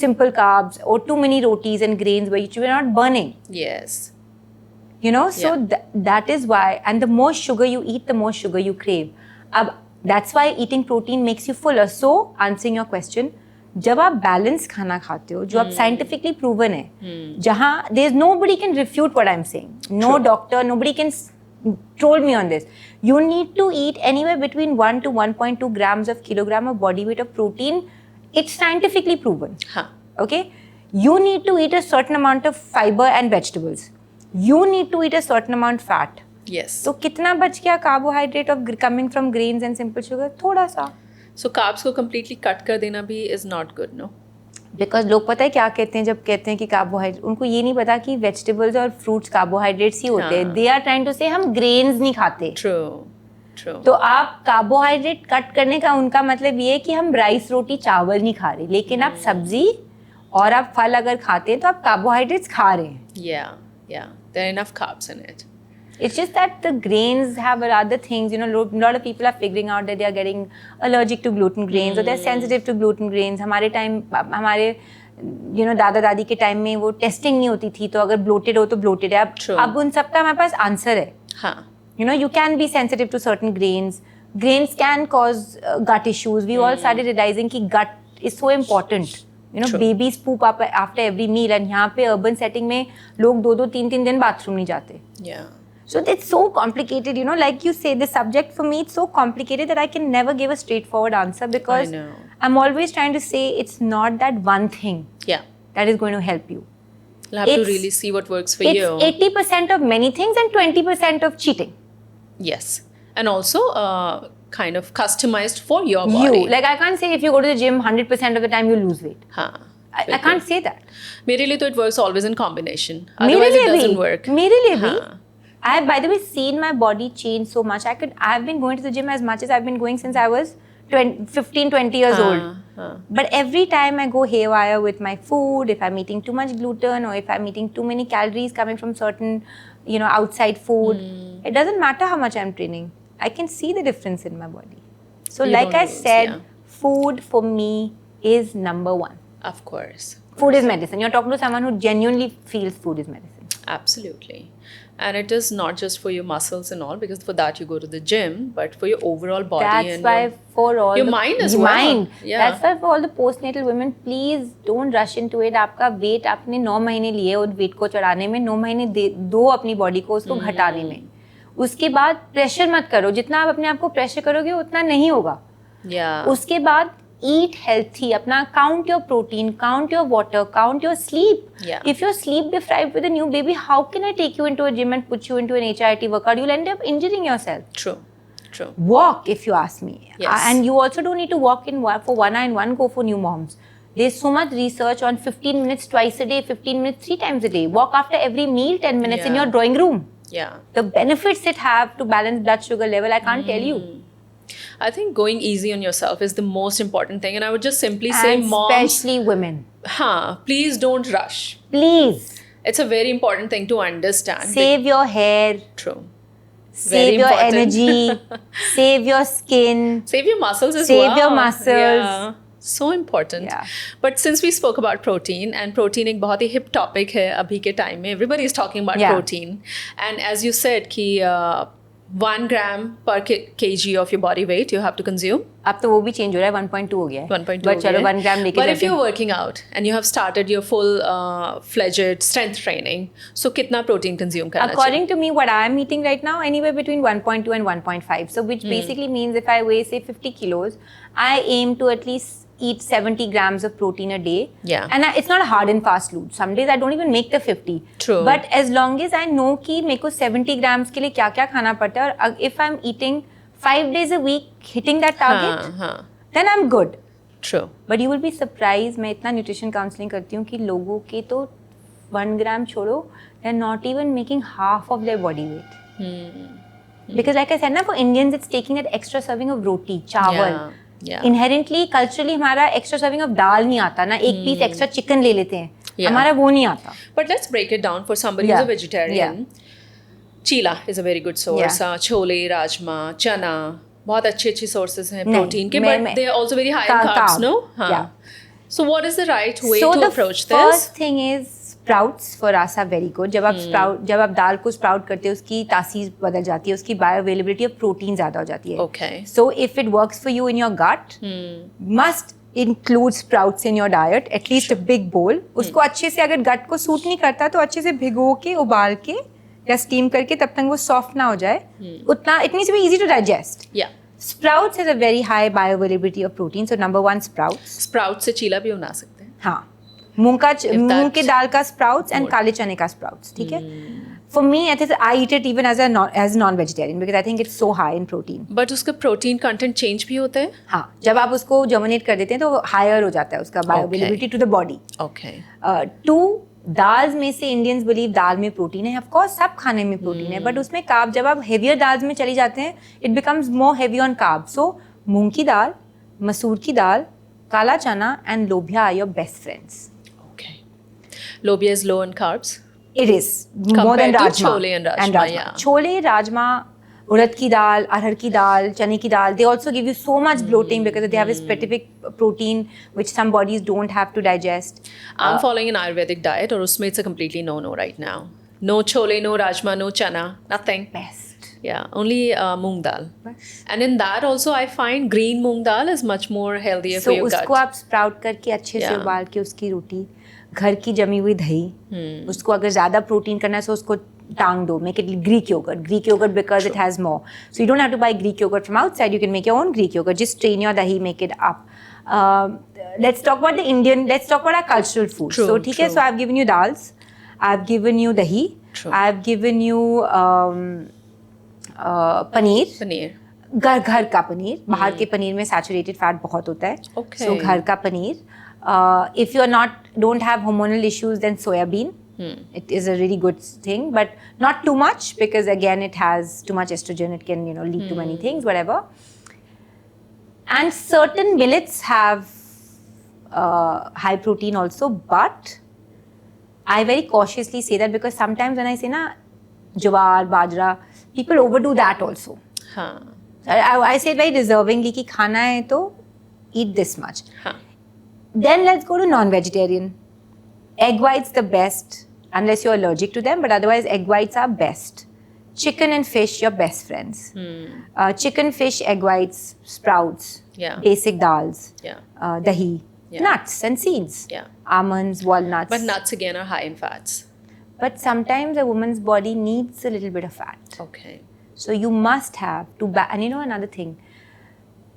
simple carbs, or too many rotis and grains which you're not burning. Yes. You know, so that is why, and the more sugar you eat, the more sugar you crave. That's why eating protein makes you fuller. So, answering your question, जब आप balance खाना खाते हो, जो आप scientifically proven है, जहाँ there's nobody can refute what I'm saying. No doctor, nobody can troll me on this. You need to eat anywhere between 1 to 1.2 grams of kilogram of body weight of protein. It's scientifically proven. Okay? You need to eat a certain amount of fiber and vegetables. You need to eat a certain amount fat. Yes. So कितना बच गया carbohydrate of coming from grains and simple sugar? थोड़ा सा. So carbs को completely cut कर देना भी is not good, no? Because लोग पता है क्या कहते हैं जब कहते हैं कि कार्बोहाइड्रेट, उनको ये नहीं पता कि वेजिटेबल्स और फ्रूट्स कार्बोहाइड्रेट्स ही होते हैं. दे आर ट्राइंग टू से हम ग्रेन्स नहीं खाते. True. तो आप कार्बोहाइड्रेट कट करने का उनका मतलब ये है कि हम राइस रोटी चावल नहीं खा रहे, लेकिन आप सब्जी और आप फल अगर खाते हैं तो आप कार्बोहाइड्रेट्स खा रहे हैं. Yeah. There are enough carbs in it. It's just that the grains have other things, you know, a lot of people are figuring out that they are getting allergic to gluten grains or they're sensitive to gluten grains. हमारे दादा दादी के time में वो testing नहीं होती थी, तो अगर ब्लोटेड हो तो ब्लोटेड है. अब उन सब का हमारे पास आंसर है. You know, you can be sensitive to certain grains. Grains can cause gut issues. We all started realizing कि gut is so important. You know, babies poop up after every meal, and यहाँ पे urban setting में लोग 2-3 दिन bathroom नहीं जाते. So it's so complicated, you know, like you say, the subject for me, it's so complicated that I can never give a straightforward answer, because I'm always trying to say it's not that one thing that is going to help you. You'll have to really see what works for you. It's 80% of many things and 20% of cheating. Yes. And also kind of customized for your body. Like I can't say if you go to the gym 100% of the time you lose weight. I can't say that. मेरे लिए तो it works always in combination. Otherwise it doesn't work. मेरे लिए भी. by the way, seen my body change so much. I've been going to the gym as much as I've been going since I was 20 years old. But every time I go haywire with my food, if I'm eating too much gluten or if I'm eating too many calories coming from certain, outside food, it doesn't matter how much I'm training. I can see the difference in my body. So like I said, food for me is number one. Of course. Food is medicine. You're talking to someone who genuinely feels food is medicine. Absolutely. And it is not just for your muscles and all, because for that you go to the gym, but for your overall body. That's and why for all your the mind as well. Mind. Yeah. That's why for all the postnatal women, please don't rush into it. आपका weight आपने 9 महीने लिए और weight को चढ़ाने में 9 महीने दो अपनी body को उसको घटाने में. उसके बाद pressure मत करो. जितना आप अपने आप को pressure करोगे उतना नहीं होगा. Yeah. उसके बाद eat healthy. अपना count your protein, count your water, count your sleep. Yeah. If you're sleep deprived with a new baby, how can I take you into a gym and put you into an HIIT workout? You'll end up injuring yourself. True. True. Walk, if you ask me. Yes. And you also don't need to walk for 1 hour and 1 go for new moms. There's so much research on 15 minutes twice a day, 15 minutes 3 times a day. Walk after every meal 10 minutes in your drawing room. Yeah. The benefits it have to balance blood sugar level, I can't tell you. I think going easy on yourself is the most important thing. And I would just simply say, And moms, especially women. please don't rush. Please. It's a very important thing to understand. Save your hair. True. Save your important. energy. Save your skin. Save your muscles as well. Save your muscles. Yeah. So important. Yeah. But since we spoke about protein, and protein एक बहुत ही hip topic है अभी के time में, everybody is talking about protein. And as you said कि 1 gram per kg of your body weight you have to consume. अब तो वो भी change हो रहा है 1.2 हो गया है. 1.2 But चलो 1 gram लेके But if चलते हैं. you're working out and you have started your full fledged strength training, so कितना protein consume करना चाहिए? According to me, what I'm eating right now, anywhere between 1.2 and 1.5. So which basically means if I weigh say 50 kilos, I aim to at least eat 70 grams of protein a day. Yeah. And it's not a hard and fast rule. Some days I don't even make the 50. True. But as long as I know कि मेरे को 70 grams के लिए क्या क्या खाना पड़ता है और if I'm eating 5 days a week, hitting that target, then I'm good. True. But you will be surprised, मैं इतना nutrition counseling करती हूँ कि लोगों के तो 1 gram छोड़ो, they're not even making half of their body weight. Because like I said, ना for Indians, it's taking that extra serving of roti, chawal. Yeah. Inherently, culturally, हमारा extra serving of दाल नहीं आता ना, एक piece extra chicken ले लेते हैं. Yeah. हमारा वो नहीं आता. But let's break it down for somebody who's a vegetarian. Chila is a very good source. Chole, rajma, chana, बहुत अच्छी sources हैं protein के, but they are also very high in carbs, no? Yeah. So what is the right way to approach this? So the first thing is sprouts for us are very good. जब आप दाल को sprout करते हो, उसकी तासीर बदल जाती है, उसकी bioavailability of protein ज़्यादा हो जाती है. Okay. So if it works for you in your gut, must include sprouts in your diet, at least a big bowl. उसको अच्छे से अगर gut को सूट नहीं करता तो अच्छे से भिगो के, उबाल के या स्टीम करके तब तक वो सॉफ्ट ना हो जाए, उतना it needs to be easy to digest. Yeah. Sprouts has a very high bioavailability of protein. So number 1, sprouts. Sprouts से चीला भी बना सकते हैं. हाँ, मूंग के दाल का sprouts and काले चने का sprouts, ठीक है? For me, I eat it even as non-vegetarian because I think it's so high in protein. But उसका protein content change भी होता है? हाँ, जब आप उसको germinate कर देते हैं तो higher हो जाता है उसका bioavailability to the body. Okay. 2, dals में से इंडियंस बिलीव दाल में प्रोटीन है. ऑफ कोर्स सब खाने में प्रोटीन है, बट उसमें कार्ब, जब आप हेवियर दाल्स में चली जाते हैं, it becomes more heavy on carb. So मूंग की दाल, मसूर की दाल, काला चना एंड लोबिया are your best friends. Okay. Lobia is low in carbs. It is more than Compared to rajma chole and rajma, yeah. Chole, rajma, उड़द की दाल, अरहर की दाल, चने की दाल, they also give you so much bloating because they have a specific protein which some bodies don't have to digest. I'm following an Ayurvedic diet और उसमें it's a completely no right now. No chole, no rajma, no chana, nothing. Best. Yeah, only moong dal. And in that also I find green moong dal is much more healthier for your gut. So उसको आप sprout करके अच्छे से उबाल के उसकी रोटी, घर की जमी हुई दही, उसको अगर ज़्यादा प्रोटीन करना है तो उसको टांग दो. Make it Greek yogurt because it has more. So you don't have to buy Greek yogurt from outside. You can make your own Greek yogurt. Just strain your dahi, make it up. Let's talk about let's talk about our cultural food. So ठीक है, so I've given you dals, I've given you dahi, I've given you paneer. घर का पनीर. बाहर के पनीर में saturated fat बहुत होता है. Okay. So घर का paneer. If you're don't have hormonal issues, then soya bean. It is a really good thing, but not too much, because again it has too much estrogen. It can lead to many things, whatever. And certain millets have high protein also, but I very cautiously say that because sometimes when I say na jawar, bajra, people overdo that also. Huh. I say it very deservingly कि खाना है तो eat this much. Huh. Then let's go to non-vegetarian. Egg whites the best, unless you're allergic to them, but otherwise egg whites are best. Chicken and fish, your best friends. Chicken, fish, egg whites, sprouts, Yeah. basic dals, Yeah. dahi, Yeah. nuts and seeds, Yeah. almonds, walnuts. But nuts again are high in fats. But sometimes a woman's body needs a little bit of fat. Okay. So you must have to, and another thing.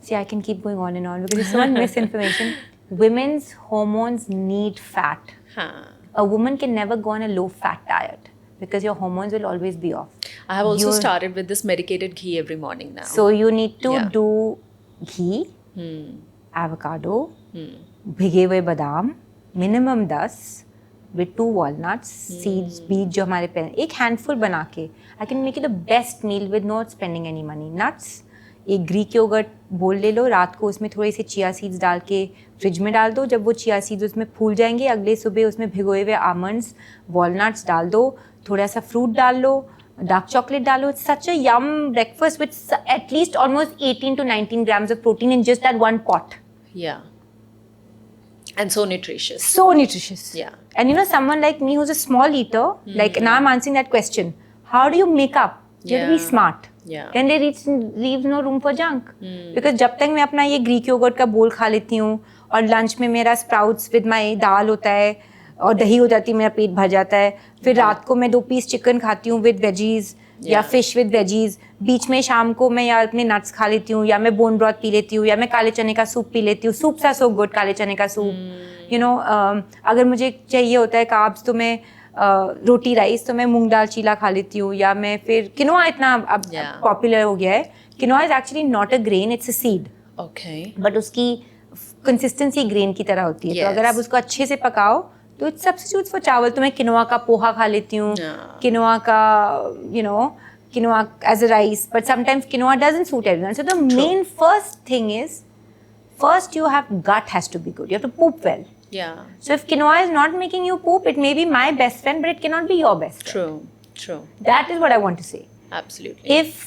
See, I can keep going on and on because there's so much misinformation. Women's hormones need fat. Huh. A woman can never go on a low-fat diet because your hormones will always be off. I have also You- started with this medicated ghee every morning now. So you need to Yeah. do ghee, avocado, भिगे हुए बादाम, minimum 10, with 2 walnuts, seeds, बीज जो हमारे पे एक handful बना के I can make it the best meal with not spending any money. Nuts, एक ग्रीक योगर्ट बोल ले लो, रात को उसमें थोड़े से चिया सीड्स डाल के फ्रिज में डाल दो. जब वो चिया सीड्स उसमें फूल जाएंगे, अगले सुबह उसमें भिगोए हुए आमंड्स, वॉलनट्स डाल दो, थोड़ा सा फ्रूट डाल लो, डार्क चॉकलेट डालो. It's such a yum breakfast with at least almost 18 to 19 grams of protein in just that one pot. Yeah. And so nutritious. So nutritious. Yeah. And someone like me who's a small eater, like now I'm answering that question. How do you make up? You have to be Yeah. smart. Yeah. Then there leaves no room for junk. Because जब तक मैं अपना ये Greek yogurt का बोल खा लेती हूँ और लंच में मेरा स्प्राउट्स विद माई दाल होता है और दही हो जाती है, मेरा पेट भर जाता है. फिर रात को मैं 2 पीस चिकन खाती हूँ विद वेजीज या फिश विद वेजीज. बीच में शाम को मैं या अपने नट्स खा लेती हूँ, या मैं बोन ब्रॉथ पी लेती हूँ, या मैं काले चने का सूप पी लेती हूँ. सूप्स आर सो गुड, काले चने का सूप. अगर मुझे चाहिए होता है कार्ब्स तो मैं रोटी राइस तो मैं मूंग दाल चीला खा लेती हूँ, या मैं फिर किनोआ इतना अब पॉपुलर हो गया है. Quinoa is actually not a grain, it's a seed. Okay. But उसकी कंसिस्टेंसी ग्रेन की तरह होती है. तो अगर आप उसको अच्छे से पकाओ तो इट्स सब्स्टिट्यूट्स फॉर चावल. तो मैं किनोआ का पोहा खा लेती हूँ, किनोआ का quinoa as a rice. But sometimes quinoa doesn't suit everyone. So the main first thing is first you have gut has to be good. You have to poop well. Yeah. So if quinoa is not making you poop, it may be my best friend, but it cannot be your best friend. True. That is what I want to say. Absolutely. If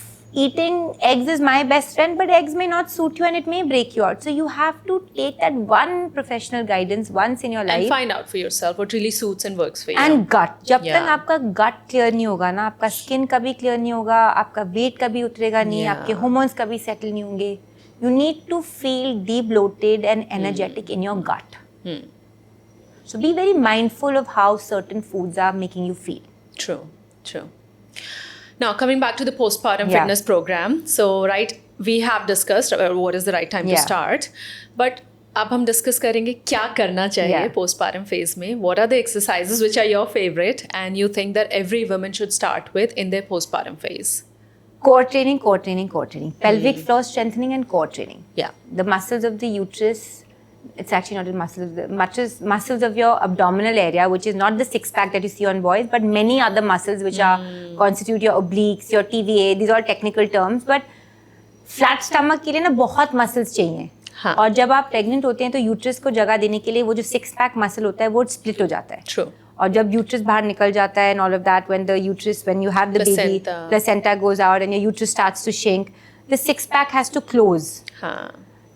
eating eggs is my best friend, but eggs may not suit you and it may break you out. So you have to take that one professional guidance once in your life. And find out for yourself what really suits and works for you. And gut. जब Yeah. तक आपका gut clear नहीं होगा ना, आपका skin कभी clear नहीं होगा, आपका weight कभी उतरेगा नहीं, Yeah. आपके hormones कभी settle नहीं होंगे. You need to feel de-bloated and energetic in your gut. So be very mindful of how certain foods are making you feel. True. Now, coming back to the postpartum Yeah. fitness program. So, right, we have discussed what is the right time to Yeah. start. But अब हम discuss करेंगे क्या करना चाहिए Yeah. postpartum phase में. What are the exercises which are your favorite and you think that every woman should start with in their postpartum phase? Core training. Pelvic floor strengthening and core training. Yeah. The muscles of the uterus, it's actually not the muscles, the muscles of your abdominal area, which is not the six-pack that you see on boys, but many other muscles which are constitute your obliques, your TVA. These are all technical terms, but flat stomach के लिए ना बहुत muscles चाहिए. हाँ. और जब आप pregnant होते हैं तो यूट्रस को जगह देने के लिए वो जो सिक्स-पैक मसल होता है वो स्प्लिट हो जाता है. True. और जब यूट्रस बाहर निकल जाता है and all of that, when you have the baby, placenta goes out and your uterus starts to shrink, the six-pack has to close. हाँ.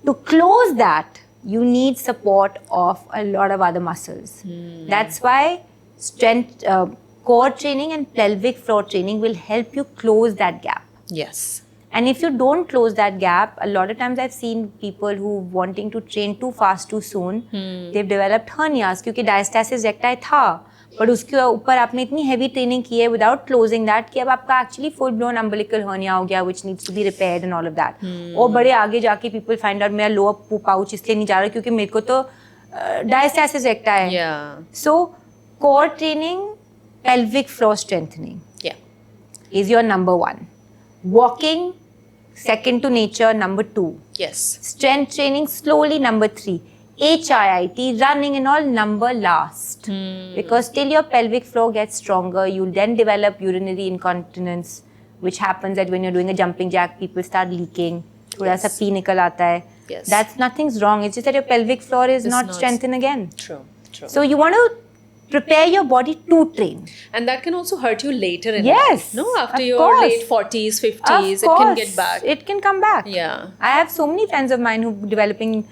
To close that, you need support of a lot of other muscles. That's why strength, core training and pelvic floor training will help you close that gap. Yes. And if you don't close that gap, a lot of times I've seen people who wanting to train too fast too soon, they've developed hernias क्योंकि diastasis recti था, but उसके ऊपर आपने इतनी heavy training की है without closing that कि अब आपका actually full blown umbilical hernia हो गया, which needs to be repaired and all of that. और बड़े आगे जाके people find out मेरा lower pouch इसलिए नहीं जा रहा क्योंकि मेरे को तो diastasis recti है. Yeah. So core training, pelvic floor strengthening is your number 1. Walking, second to nature, number 2. Yes. Strength training, slowly, number 3. HIIT, running and all, number last. Because till your pelvic floor gets stronger, you'll then develop urinary incontinence, which happens that when you're doing a jumping jack, people start leaking. थोड़ा सा pee निकल आता है. Yes. That's nothing's wrong. It's just that your pelvic floor is not strengthened again. True. So you want to prepare your body to train. And that can also hurt you later in Yes, life. No, after of your course. late 40s, 50s, Of it can course, get back. It can come back. Yeah. I have so many friends of mine who are developing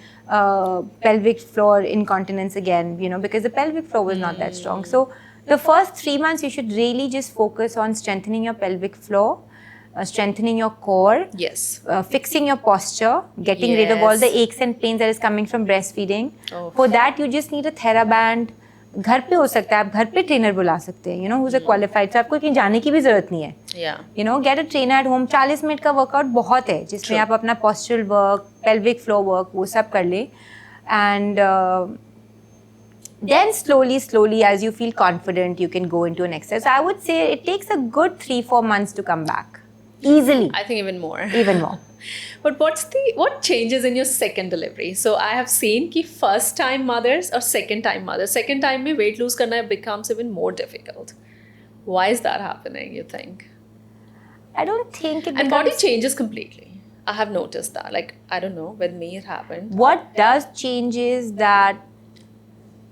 pelvic floor incontinence again, because the pelvic floor was not that strong. So the first 3 months, you should really just focus on strengthening your pelvic floor, strengthening your core, Yes. fixing your posture, getting rid of all the Yes. aches and pains that is coming from breastfeeding. Oh. For that, you just need a TheraBand. घर पे हो सकता है, आप घर पे trainer बुला सकते हैं, who's a qualified, so आपको कहीं जाने की भी जरूरत नहीं है. Yeah. Get a trainer at home. 40 minute का वर्कआउट बहुत है जिसमें आप अपना postural work, pelvic floor work वो सब कर ले. And then slowly as you feel confident, you can go into an exercise. So I would say it takes a good 3-4 months to come back easily. I think even more. Even more. But what changes in your second delivery? So I have seen कि first time mothers or second time mothers, second time में weight lose करना becomes even more difficult. Why is that happening, you think? I don't think it And body becomes... changes completely. I have noticed that. Like, I don't know, with me it happened. What does change is that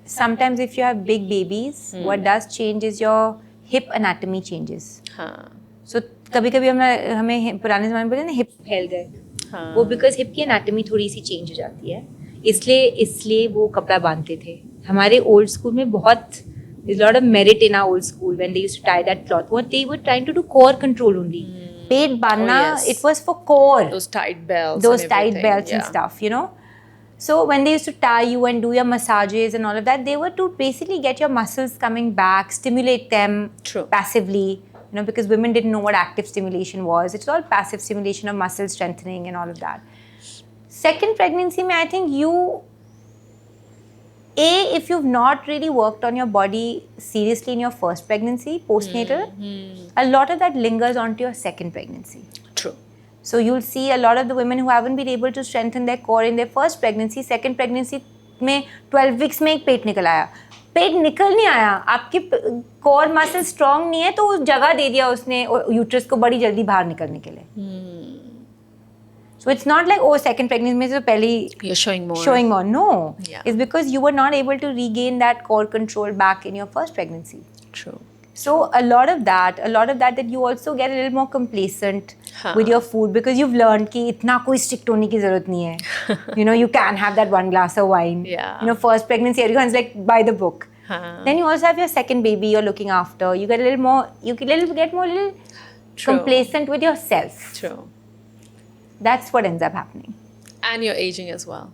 sometimes if you have big babies, what does change is your hip anatomy changes. हाँ. So कभी-कभी हमें पुराने ज़माने में बोलते हैं ना, hip फैल गए. हाँ. वो बिकॉज हिप की एनाटमी थोड़ी सी चेंज हो जाती है, इसलिए वो कपड़ा बांधते थे. हमारे ओल्ड स्कूल में बहुत there's a lot of merit in our old school when they used to tie that cloth. What they were trying to do, core control only. पेट बांधना, yes. it was for core. Those tight belts. Those and tight everything, belts and stuff, So when they used to tie you and do your massages and all of that, they were to basically get your muscles coming back, stimulate them True. passively, because women didn't know what active stimulation was. It's all passive stimulation of muscle strengthening and all of that. Second pregnancy, I think if you've not really worked on your body seriously in your first pregnancy, postnatal, a lot of that lingers onto your second pregnancy. True. So you'll see a lot of the women who haven't been able to strengthen their core in their first pregnancy, second pregnancy में 12 weeks में एक पेट निकल आया. पेट निकल नहीं आया, आपके core muscle strong नहीं है तो उस जगह दे दिया उसने यूट्रस को बड़ी जल्दी बाहर निकलने के लिए. So it's not like, second pregnancy में तो पहले You're showing more. Showing more. No. Yeah. It's because you were not able to regain that core control back in your first pregnancy. True. So a lot of that you also get a little more complacent with your food because you've learned कि इतना कोई strict होने की जरूरत नहीं है. You can have that one glass of wine. Yeah. First pregnancy, everyone's like, by the book. Huh. Then you also have your second baby you're looking after. You get a little more, True. complacent with yourself. True. That's what ends up happening. And you're aging as well.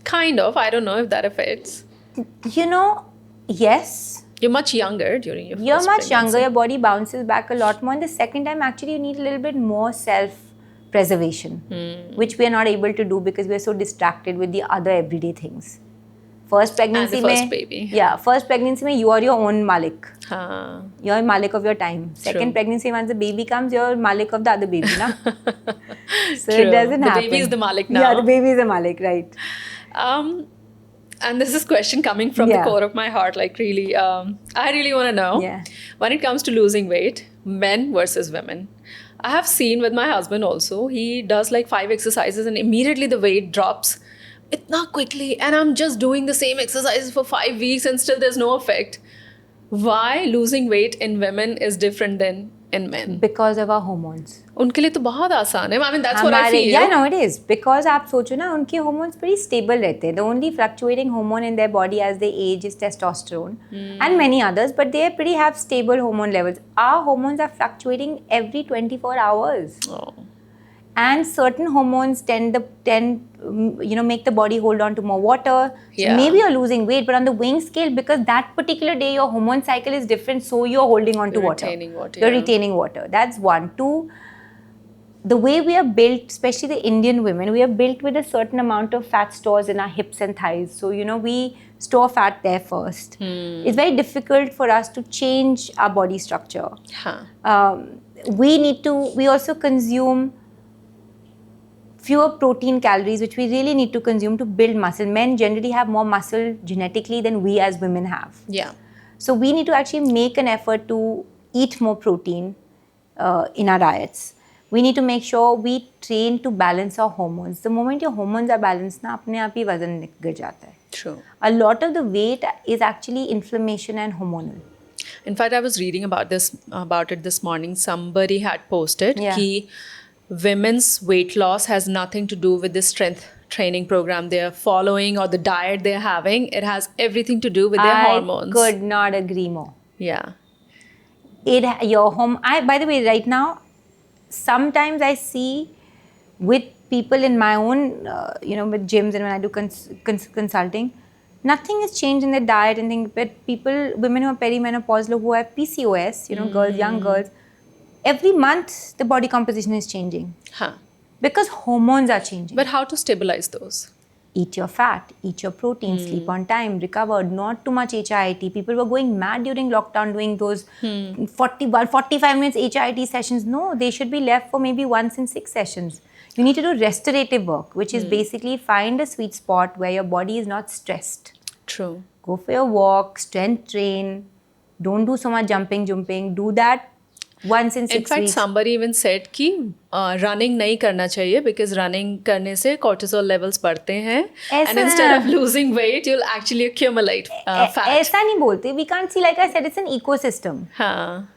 Kind of. I don't know if that affects. Yes. You're much younger during your You're first much pregnancy. younger, your body bounces back a lot more. And the second time, actually, you need a little bit more self-preservation, which we are not able to do because we are so distracted with the other everyday things. First pregnancy, And the first baby. Yeah, first pregnancy, you are your own Malik. Huh. You're Malik of your time. Second True. pregnancy, once the baby comes, you're Malik of the other baby, na? So True. it doesn't happen. The baby is the Malik now. Yeah, the baby is the Malik, right. And this is question coming from the core of my heart, like really, I really want to know. Yeah. When it comes to losing weight, men versus women. I have seen with my husband also, he does like 5 exercises and immediately the weight drops itna quickly, and I'm just doing the same exercises for 5 weeks and still there's no effect. Why losing weight in women is different than in men? Because of our hormones. उनके लिए तो बहुत आसान है. I mean, that's what I feel. Yeah, no, it is. Because आप सोचो ना, उनके hormones pretty stable रहते हैं. The only fluctuating hormone in their body as they age is testosterone and many others, but they have stable hormone levels. Our hormones are fluctuating every 24 hours. Oh. And certain hormones tend make the body hold on to more water. So Yeah. maybe you're losing weight, but on the weighing scale, because that particular day your hormone cycle is different, so you're holding on to You're water. retaining water, You're yeah. retaining water. That's one. Two, the way we are built, especially the Indian women, we are built with a certain amount of fat stores in our hips and thighs. So, we store fat there first. It's very difficult for us to change our body structure. Huh. We also consume fewer protein calories, which we really need to consume to build muscle. Men generally have more muscle genetically than we as women have. Yeah. So we need to actually make an effort to eat more protein in our diets. We need to make sure we train to balance our hormones. The moment your hormones are balanced, ना अपने आप ही वजन गिर जाता है. True. A lot of the weight is actually inflammation and hormonal. In fact, I was reading about it this morning. Somebody had posted Yeah. कि women's weight loss has nothing to do with the strength training program they are following or the diet they're having. It has everything to do with their hormones. I could not agree more. Yeah. By the way, right now, sometimes I see with people in my own, with gyms and when I do consulting, nothing has changed in their diet and things. But women who are perimenopausal, who have PCOS, girls, young girls, every month the body composition is changing Huh. because hormones are changing. But how to stabilize those? Eat your fat, eat your protein, sleep on time, recover, not too much HIIT. People were going mad during lockdown doing those 45 minutes HIIT sessions. No, they should be left for maybe once in 6 sessions. You need to do restorative work, which is basically find a sweet spot where your body is not stressed. True. Go for your walk, strength train, don't do so much jumping. Do that once in 6 In fact, weeks. somebody even said कि running नहीं करना चाहिए because running करने से cortisol levels बढ़ते हैं and ऐसा- instead of losing weight, you'll actually accumulate fat. ऐसा नहीं बोलते. We can't see, like I said, it's an ecosystem. हाँ.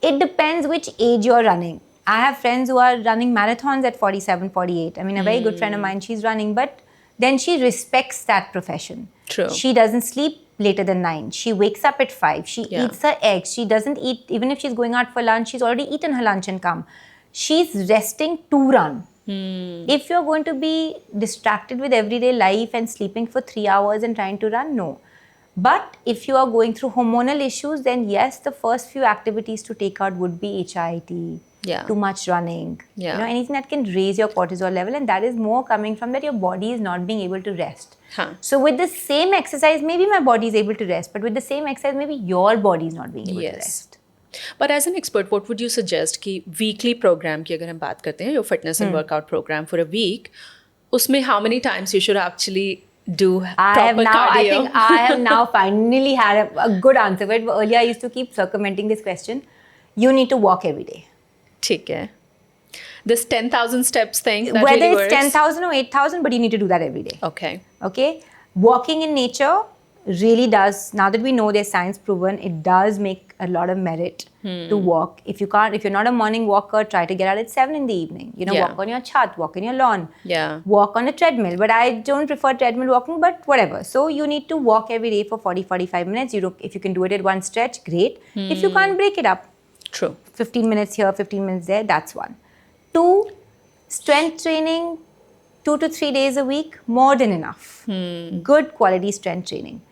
It depends which age you're running. I have friends who are running marathons at 47, 48. I mean, a very good friend of mine, she's running, but then she respects that profession. True. She doesn't sleep later than 9. She wakes up at 5. She Yeah. eats her eggs. She doesn't eat, even if she's going out for lunch, she's already eaten her lunch and come. She's resting to run. If you're going to be distracted with everyday life and sleeping for 3 hours and trying to run, no. But if you are going through hormonal issues, then yes, the first few activities to take out would be HIIT, Yeah. too much running, Yeah. anything that can raise your cortisol level, and that is more coming from that your body is not being able to rest. Huh. So with the same exercise, maybe my body is able to rest, but with the same exercise, maybe your body is not being able to Yes. rest. But as an expert, what would you suggest कि weekly program की अगर हम बात करते हैं, your fitness and workout program for a week, उसमें how many times you should actually do proper I cardio? think I have now finally had a good answer. But earlier I used to keep circumventing this question. You need to walk every day. ठीक है. This 10,000 steps thing that Whether really it's works. 10,000 or 8,000, but you need to do that every day. Okay. Okay? Walking in nature really does, now that we know there's science proven, it does make a lot of merit to walk. If you're not a morning walker, try to get out at 7 in the evening. Yeah. Walk on your chat, walk in your lawn. Yeah. Walk on a treadmill. But I don't prefer treadmill walking, but whatever. So you need to walk every day for 40-45 minutes. If you can do it at one stretch, great. If you can't, break it up. True. 15 minutes here, 15 minutes there, that's one. 2, strength training 2 to 3 days a week, more than enough. Good quality strength training.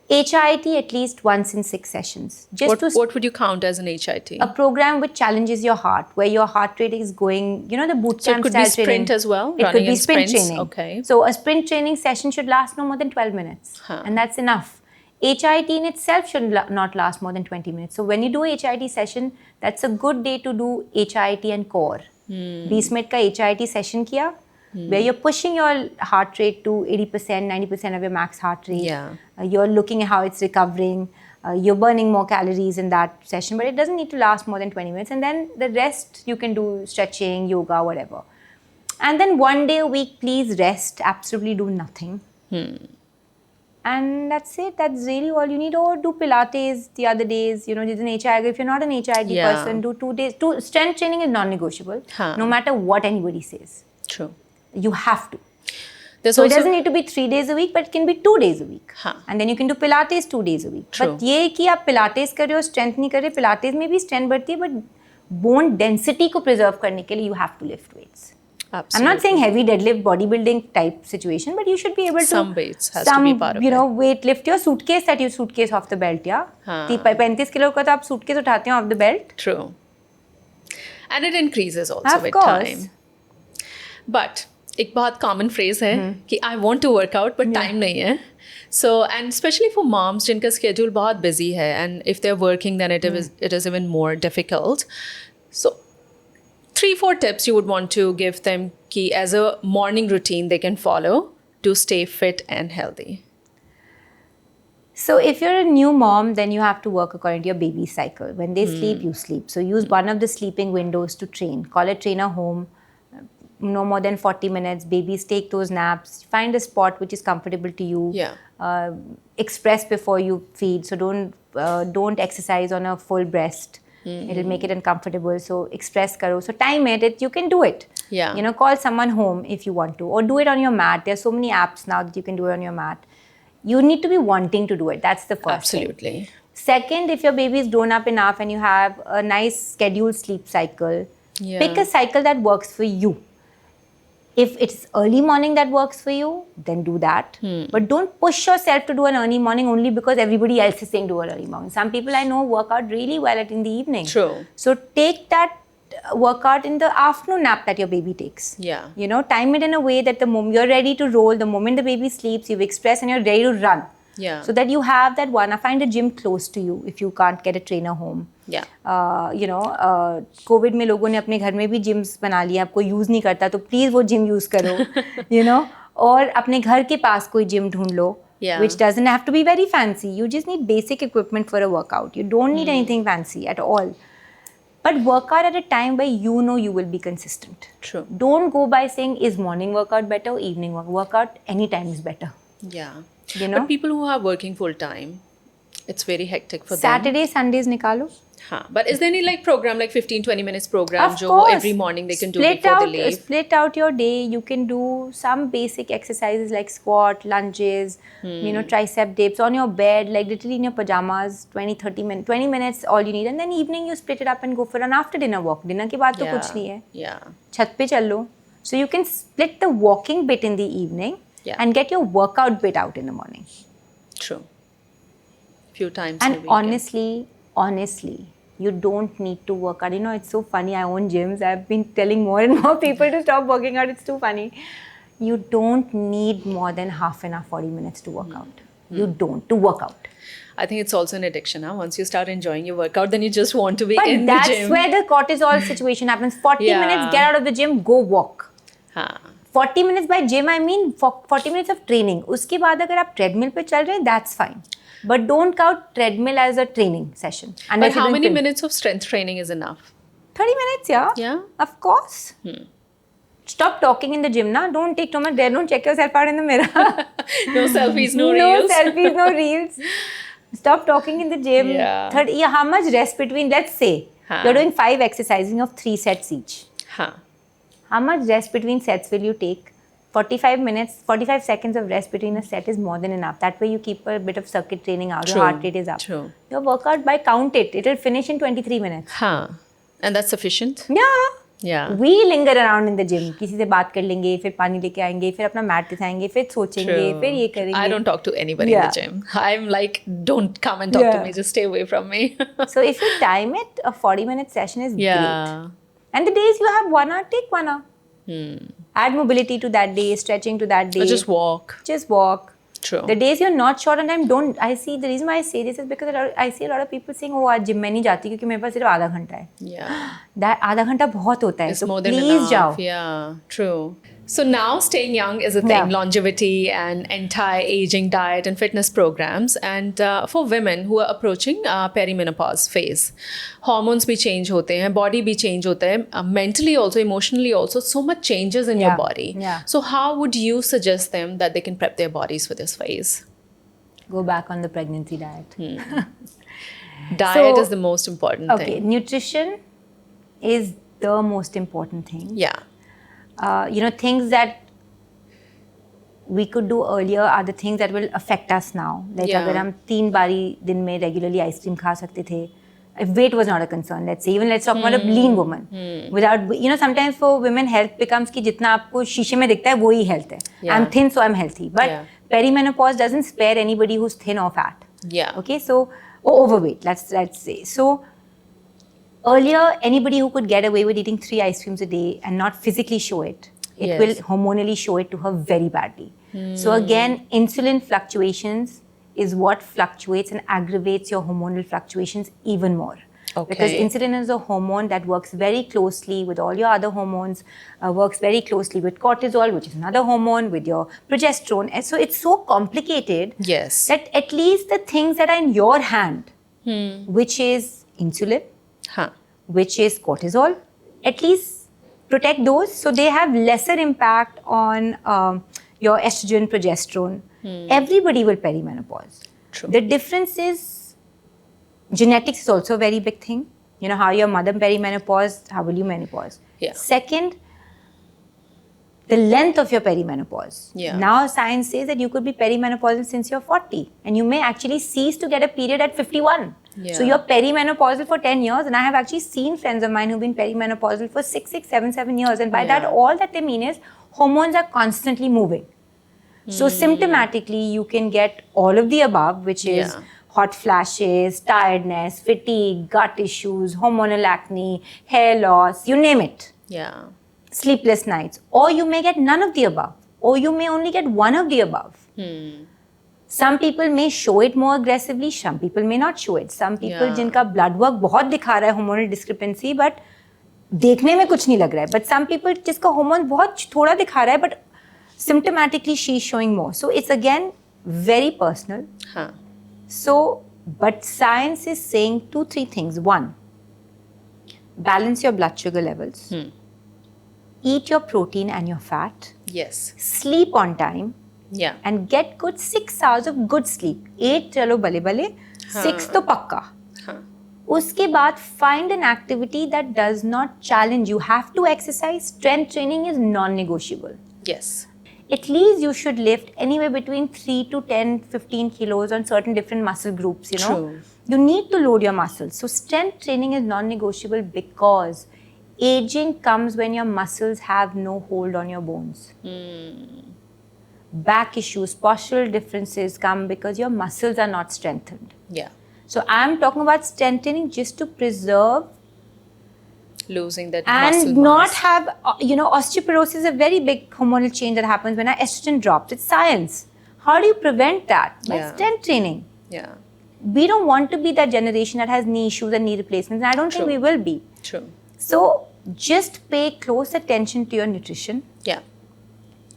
HIIT at least once in 6 sessions. What would you count as an HIIT? A program which challenges your heart, where your heart rate is going, the boot So it camp could be style training. sprint as well? It Running could be and sprint sprints? training. Okay. So a sprint training session should last no more than 12 minutes. Huh. And that's enough. HIIT in itself should not last more than 20 minutes. So when you do a HIIT session, that's a good day to do HIIT and core. 20 minute का HIIT session किया, where you're pushing your heart rate to 80%, 90% of your max heart rate. Yeah. You're looking at how it's recovering. You're burning more calories in that session, but it doesn't need to last more than 20 minutes. And then the rest you can do stretching, yoga, whatever. And then one day a week, please rest, absolutely do nothing. And that's it. That's really all you need. Or do Pilates the other days. Did an HIIT. If you're not an HIIT Yeah. person, do 2 days. Strength training is non-negotiable. Huh. No matter what anybody says. True. You have to. There's So it also doesn't need to be 3 days a week, but it can be 2 days a week. हाँ. And then you can do Pilates 2 days a week. True. But ये कि आप Pilates कर रहे हो, strength नहीं कर रहे, Pilates में भी strength बढ़ती है, but bone density को preserve करने के लिए you have to lift weights. absolutely. I'm not saying heavy deadlift, bodybuilding type situation, but you should be able to Some weights has to be part of it. weight lift your suitcase that you suitcase off the belt, yeah. हाँ. 35 kilo का तो आप suitcase उठाते हो off the belt. True. And it increases also Of with course. time. But एक बहुत common phrase है कि I want to workout but time नहीं है so and specially for moms जिनका स्केड्यूल बहुत बिजी है and if they are working then it is even more difficult so 3-4 tips you would want to give them ki as a morning routine they can follow to stay fit and healthy. So if you're a new mom, then you have to work according to your baby's cycle. When they sleep, you sleep. So use one of the sleeping windows to train. Call a trainer home, no more than 40 minutes. Babies take those naps. Find a spot which is comfortable to you. Yeah. Express before you feed. So don't exercise on a full breast. It'll make it uncomfortable. So express karo. So time it. You can do it. Yeah. You know, call someone home if you want to, or do it on your mat. There's so many apps now that you can do it on your mat. You need to be wanting to do it. That's the first thing. Absolutely. Second, if your baby is grown up enough and you have a nice scheduled sleep cycle, pick a cycle that works for you. If it's early morning that works for you, then do that. But don't push yourself to do an early morning only because everybody else is saying do an early morning. Some people I know work out really well in the evening. True. So take that workout in the afternoon nap that your baby takes. Yeah. You know, time it in a way that the moment you're ready to roll, the moment the baby sleeps, you've expressed and you're ready to run. Yeah. So that you have that one. Find a gym close to you if you can't get a trainer home. Yeah. Covid में लोगों ने अपने घर में भी gyms बना लिया, आपको यूज़ नहीं करता तो प्लीज़ वो gym यूज़ करो, you know, और अपने घर के पास कोई gym ढूंढ लो, which doesn't have to be very fancy. You just need basic equipment for a workout. You don't need anything fancy at all. But work out at a time where you know you will be consistent. True. Don't go by saying, is morning workout better or evening workout? Workout anytime is better. Yeah. You know? But people who are working full time, it's very hectic for them. Saturday, Sundays nikalo. Huh. But is there any like program, like 15-20 minutes program, Of jo course. every morning they can do before they leave? Split out your day. You can do some basic exercises like squat, lunges, you know, tricep dips on your bed, like literally in your pajamas, 20 minutes, all you need. And then evening you split it up and go for an after dinner walk. Dinner के बाद तो कुछ नहीं है. Yeah. छत पे चल लो. So you can split the walking bit in the evening and get your workout bit out in the morning. True. Few times And a week. honestly, you don't need to work out. You know, it's so funny. I own gyms. I've been telling more and more people to stop working out. It's too funny. You don't need more than half an hour, 40 minutes to work out. You don't, to work out. I think it's also an addiction. Huh? Once you start enjoying your workout, then you just want to be But in the that's gym. where the cortisol situation happens. 40 minutes, get out of the gym, go walk. Huh. 40 minutes by gym, I mean 40 minutes of training. उसके बाद अगर आप treadmill पे चल रहे हैं, that's fine. But don't count treadmill as a training session. But how many minutes of strength training is enough? 30 minutes, yeah. Yeah. Of course. Stop talking in the gym, na. Don't take too much. Don't check yourself out in the mirror. No selfies, no No reels. selfies, no reels. Stop talking in the gym. Yeah. How much rest between, let's say, you're doing 5 exercises of 3 sets each. Huh. How much rest between sets will you take? 45 seconds of rest between a set is more than enough. That way you keep a bit of circuit training out, your heart rate is up. True. Your workout, by count it, it'll finish in 23 minutes. Huh. And that's sufficient? Yeah. Yeah. We linger around in the gym. किसी से बात कर लेंगे, फिर पानी लेके आएंगे, फिर अपना मैट दिखाएंगे, फिर सोचेंगे, फिर ये करेंगे. I don't talk to anybody in the gym. I'm like, don't come and talk to me. Just stay away from me. So if you time it, a 40-minute session is great. And the days you have 1 hour, take 1 hour. Add mobility to that day, stretching to that day. Or just walk. Just walk. True. The days you're not short on time, don't. I see, the reason why I say this is because I see a lot of people saying, oh, आज gym में नहीं जाती क्योंकि मेरे पास सिर्फ आधा घंटा है. Yeah. That आधा घंटा बहुत होता है. It's So more than please enough. जाओ. Yeah, true. So now staying young is a thing, longevity and anti-aging diet and fitness programs. And for women who are approaching perimenopause phase, hormones भी change होते हैं, body भी change होता है, mentally also, emotionally also, so much changes in your body. Yeah. So how would you suggest them that they can prep their bodies for this phase? Go back on the pregnancy diet. Diet is the most important thing. Okay, nutrition is the most important thing. Yeah. You know, things that we could do earlier are the things that will affect us now. Like अगर हम 3 बारी दिन में regularly ice cream खा सकते थे, if weight was not a concern, let's say, even let's talk about a lean woman. Without, you know, sometimes for women health becomes कि जितना आपको शीशे में दिखता है वो ही health है. I'm thin, so I'm healthy. But perimenopause doesn't spare anybody who's thin or fat. Yeah. Okay, so or overweight. Let's say so. Earlier, anybody who could get away with eating 3 ice creams a day and not physically show it, it will hormonally show it to her very badly. So again, insulin fluctuations is what fluctuates and aggravates your hormonal fluctuations even more. Because Okay. insulin is a hormone that works very closely with all your other hormones, works very closely with cortisol, which is another hormone, with your progesterone. And so it's so complicated Yes. that at least the things that are in your hand, which is insulin, Huh. which is cortisol, at least protect those so they have lesser impact on your estrogen, progesterone. Everybody will perimenopause. True. The difference is genetics is also a very big thing. You know, how your mother perimenopause, how will you menopause? Yeah. Second, the length of your perimenopause. Yeah. Now science says that you could be perimenopausal since you're 40 and you may actually cease to get a period at 51. Yeah. So you're perimenopausal for 10 years, and I have actually seen friends of mine who've been perimenopausal for 7 years, and by that Yeah. all that they mean is hormones are constantly moving. So symptomatically you can get all of the above, which is Yeah. hot flashes, tiredness, fatigue, gut issues, hormonal acne, hair loss, you name it, Yeah. sleepless nights, or you may get none of the above, or you may only get one of the above. Some people may show it more aggressively, some people may not show it. Some people Yeah. जिनका blood work बहुत दिखा रहा है hormonal discrepancy, but देखने में कुछ नहीं लग रहा है. But some people जिसका hormone बहुत थोड़ा दिखा रहा है, but symptomatically she's showing more. So it's again very personal. Huh. So, but science is saying 2-3 things. One, balance your blood sugar levels. Eat your protein and your fat. Yes. Sleep on time. Yeah. And get good 6 hours of good sleep. 8 चलो बले बले, 6 तो पक्का. Huh. उसके बाद find an activity that does not challenge you. Have to exercise. Strength training is non-negotiable. Yes. At least you should lift anywhere between 3 to 10, 15 kilos on certain different muscle groups, you know. True. You need to load your muscles. So strength training is non-negotiable because aging comes when your muscles have no hold on your bones. Back issues, postural differences come because your muscles are not strengthened. Yeah. So I'm talking about strengthening just to preserve Losing that muscle and not mass. have, osteoporosis is a very big hormonal change that happens when our estrogen drops. It's science. How do you prevent that? By Yeah. strength training. Yeah. We don't want to be that generation that has knee issues and knee replacements, and I don't think True. we will be. True. So just pay close attention to your nutrition. Yeah.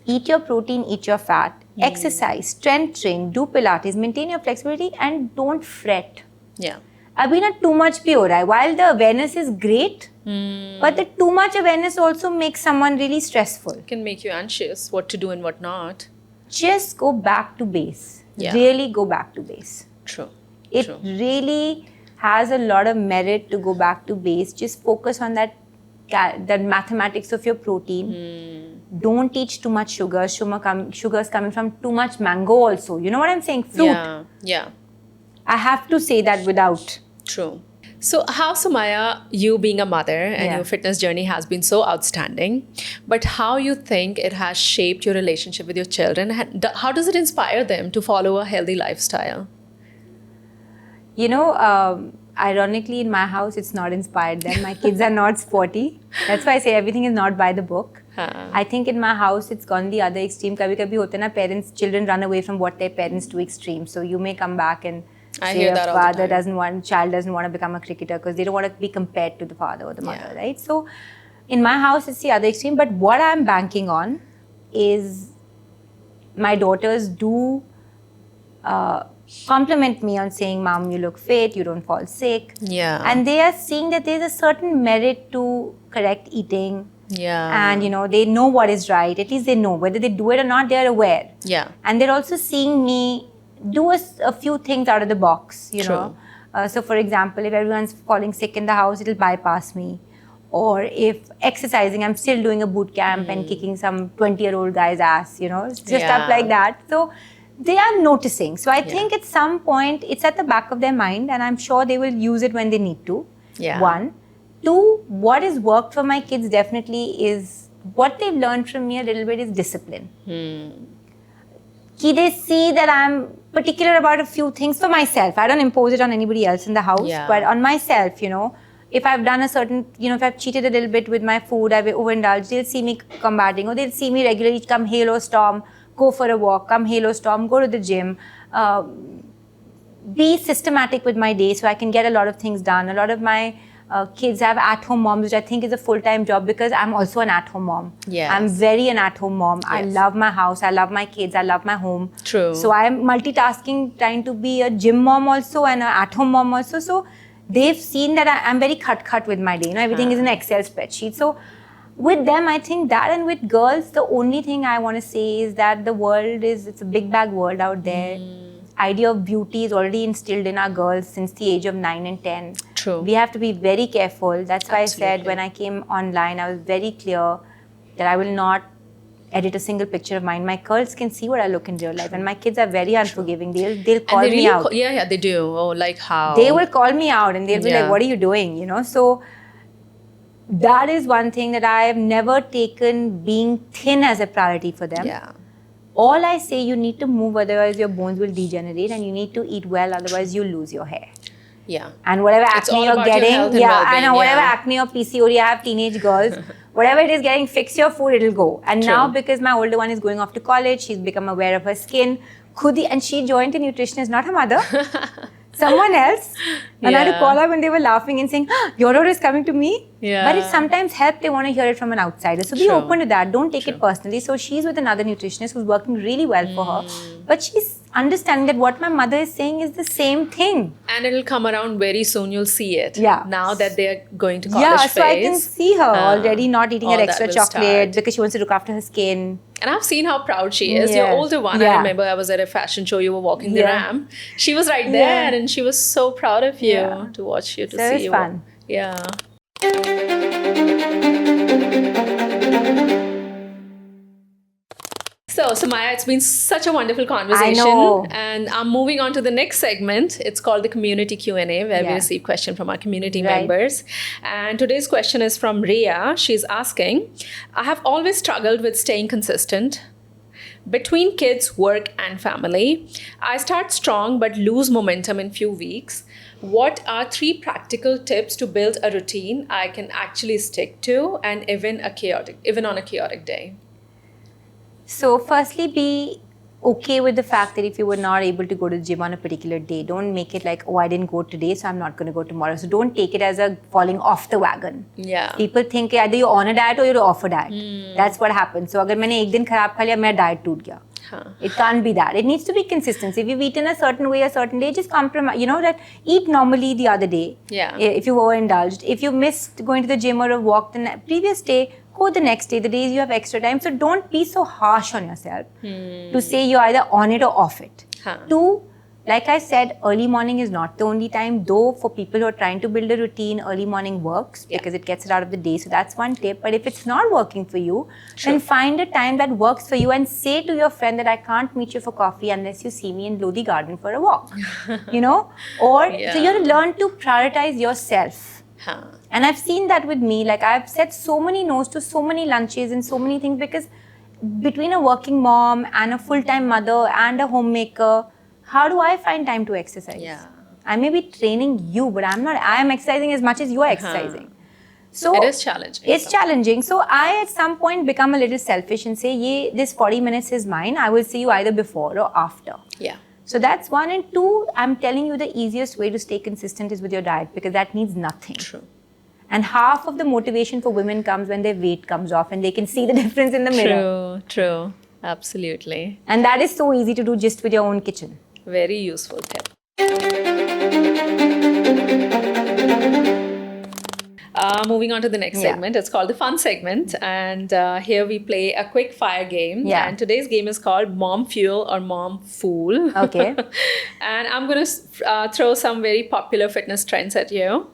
Eat your protein, eat your fat, exercise, strength train, do Pilates, maintain your flexibility, and don't fret. Yeah. अभी ना too much भी हो रहा है. While the awareness is great, but the too much awareness also makes someone really stressful. Can make you anxious what to do and what not. Just go back to base. Yeah. Really go back to base. True. It True. really has a lot of merit to go back to base. Just focus on that mathematics of your protein. Don't teach too much sugar. Sugar's coming from too much mango also. You know what I'm saying? Fruit. Yeah. Yeah. I have to say that without. True. So, how, Sumaya, you being a mother and Yeah. your fitness journey has been so outstanding, but how you think it has shaped your relationship with your children? How does it inspire them to follow a healthy lifestyle? You know, ironically, in my house, it's not inspired them. My kids are not sporty. That's why I say everything is not by the book. I think in my house, it's gone the other extreme. Kabhi होता है ना, children run away from what their parents do extreme. So you may come back and I say hear a that all the father time. child doesn't want to become a cricketer because they don't want to be compared to the father or the mother, Yeah. right? So in my house, it's the other extreme. But what I'm banking on is my daughters do compliment me on saying, Mom, you look fit, you don't fall sick. Yeah. And they are seeing that there's a certain merit to correct eating. Yeah. And, they know what is right. At least they know. Whether they do it or not, they're aware. Yeah. And they're also seeing me do a few things out of the box, you True. know. So, for example, if everyone's falling sick in the house, it'll bypass me. Or if exercising, I'm still doing a boot camp and kicking some 20-year-old guy's ass, just Yeah. stuff like that. So, they are noticing. So, I think at some point, it's at the back of their mind, and I'm sure they will use it when they need to. Yeah. One. Two, what has worked for my kids definitely is what they've learned from me a little bit is discipline. They see that I'm particular about a few things for myself. I don't impose it on anybody else in the house, Yeah. but on myself, if I've done a certain, if I've cheated a little bit with my food, I've overindulged, they'll see me combating, or they'll see me regularly come hail or storm, go for a walk, come hail or storm, go to the gym. be systematic with my day so I can get a lot of things done. A lot of my kids have at-home moms, which I think is a full-time job because I'm also an at-home mom. Yes. I'm very an at-home mom. Yes. I love my house. I love my kids. I love my home. True. So I'm multitasking, trying to be a gym mom also and an at-home mom also. So they've seen that I'm very cut with my day. You know, everything is an Excel spreadsheet. So with them, I think that, and with girls, the only thing I want to say is that the world it's a big bag world out there. Idea of beauty is already instilled in our girls since the age of 9 and 10. True. We have to be very careful. That's why Absolutely. I said when I came online, I was very clear that I will not edit a single picture of mine. My girls can see what I look in real life, and my kids are very unforgiving. They'll call and they me out. yeah, they do. Oh, like how? They will call me out and they'll be Yeah. like, "What are you doing?" You know, so that is one thing that I have never taken being thin as a priority for them. Yeah. All I say, you need to move, otherwise your bones will degenerate, and you need to eat well, otherwise you'll lose your hair. Yeah. And whatever It's all acne you're about your getting, health and I well-being, know, whatever yeah. acne or PCOD, I have teenage girls, whatever it is getting, fix your food, it'll go. And now True. because my older one is going off to college, she's become aware of her skin. And she joined a nutritionist, not her mother, someone else. And I had to Yeah. call her when they were laughing and saying, your order is coming to me. Yeah. But it sometimes helps, they want to hear it from an outsider. So be True. open to that. Don't take it personally. So she's with another nutritionist who's working really well for her. But she's understanding that what my mother is saying is the same thing. And it'll come around very soon. You'll see it. Yeah. Now that they're going to college Yeah, phase. so I can see her already not eating all her that extra will chocolate start. because she wants to look after her skin. And I've seen how proud she is. Your Yeah. older one, I Yeah. remember I was at a fashion show, you were walking the Yeah. ramp. She was right there Yeah. and she was so proud of you Yeah. to watch you, to So it see was you. fun. Yeah. So, Samaya, it's been such a wonderful conversation. know. And I'm moving on to the next segment. It's called the Community Q&A, where we Yeah. receive questions from our community Right. members. And today's question is from Rhea. She's asking, I have always struggled with staying consistent between kids, work, and family. I start strong but lose momentum in few weeks. What are 3 practical tips to build a routine I can actually stick to, and even on a chaotic day? So firstly, be okay with the fact that if you were not able to go to the gym on a particular day, don't make it like, oh, I didn't go today, so I'm not going to go tomorrow. So don't take it as a falling off the wagon. Yeah. People think either you're on a diet or you're off a diet. That's what happens. So अगर मैंने एक दिन खराब खा लिया, मेरा diet टूट गया. It can't be that. It needs to be consistent. If you've eaten a certain way a certain day, just compromise. You know that eat normally the other day. Yeah. If you overindulged. If you missed going to the gym or a walk the previous day, go the next day, the days you have extra time. So don't be so harsh on yourself to say you're either on it or off it. Huh. 2, like I said, early morning is not the only time, though for people who are trying to build a routine, early morning works because it gets it out of the day. So that's one tip. But if it's not working for you, then find a time that works for you and say to your friend that I can't meet you for coffee unless you see me in Lodi Garden for a walk. You know? Or so you have to learn to prioritize yourself. Huh. And I've seen that with me. Like I've said so many no's to so many lunches and so many things because between a working mom and a full-time mother and a homemaker, how do I find time to exercise? Yeah. I may be training you, but I'm not. I am exercising as much as you are exercising. So It is challenging. It's challenging. So I at some point become a little selfish and say, this 40 minutes is mine. I will see you either before or after. Yeah. So that's 1. And 2, I'm telling you the easiest way to stay consistent is with your diet because that needs nothing. True. And half of the motivation for women comes when their weight comes off and they can see the difference in the mirror. True. Absolutely. And that is so easy to do just with your own kitchen. Very useful tip. Moving on to the next segment. It's called the fun segment. And here we play a quick fire game. Yeah. And today's game is called Mom Fuel or Mom Fool. Okay. And I'm going to throw some very popular fitness trends at you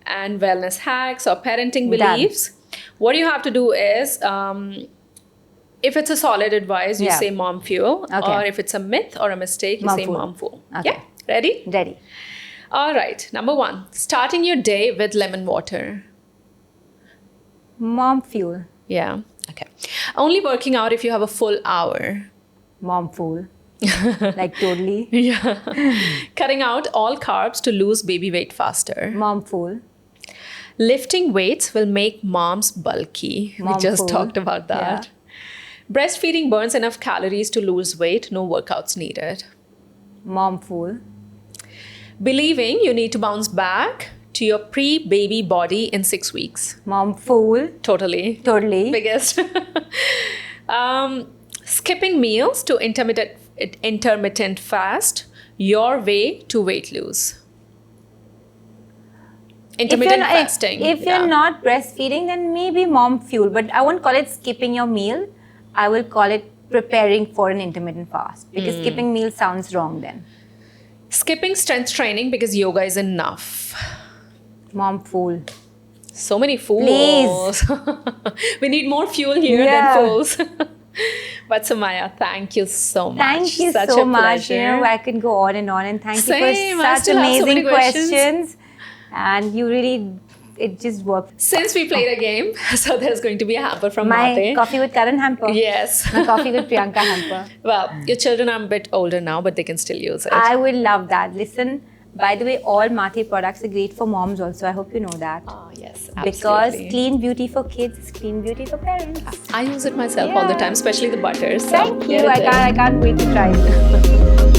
and wellness hacks or parenting Done. beliefs. What you have to do is, if it's a solid advice, you Yeah. say Mom Fuel. Okay. Or if it's a myth or a mistake, you Mom say Fool. Mom Fool. Okay. Yeah? Ready? Ready. All right. Number 1, starting your day with lemon water. Mom fuel. Yeah. Okay. Only working out if you have a full hour. Mom fool. Like totally. Yeah. Cutting out all carbs to lose baby weight faster. Mom fool. Lifting weights will make moms bulky. Mom we just fool. talked about that. Breastfeeding burns enough calories to lose weight. No workouts needed. Mom fool. Believing you need to bounce back to your pre-baby body in 6 weeks. Mom, fool. Totally. Totally. Biggest. Skipping meals to intermittent fast, your way to weight lose. Intermittent fasting. If you're not breastfeeding, then maybe mom fuel. But I won't call it skipping your meal. I will call it preparing for an intermittent fast. Because skipping meal sounds wrong then. Skipping strength training because yoga is enough. Mom, fool. So many fools. Please. We need more fuel here than fools. But Sumaya, thank you so much. Thank you Such so a much. pleasure. I could go on and on. And thank Same. you I for such still have so many amazing questions. And you really, it just worked. Since we played a game, so there's going to be a hamper from My Mate. coffee with Karan hamper. Yes. My coffee with Priyanka hamper. Well, your children are a bit older now, but they can still use it. I would love that. Listen, by the way, all Mate products are great for moms also. I hope you know that. Oh, yes, Because absolutely. clean beauty for kids is clean beauty for parents. I use it myself all the time, especially the butters. So Thank you. here it is. I can't wait to try it.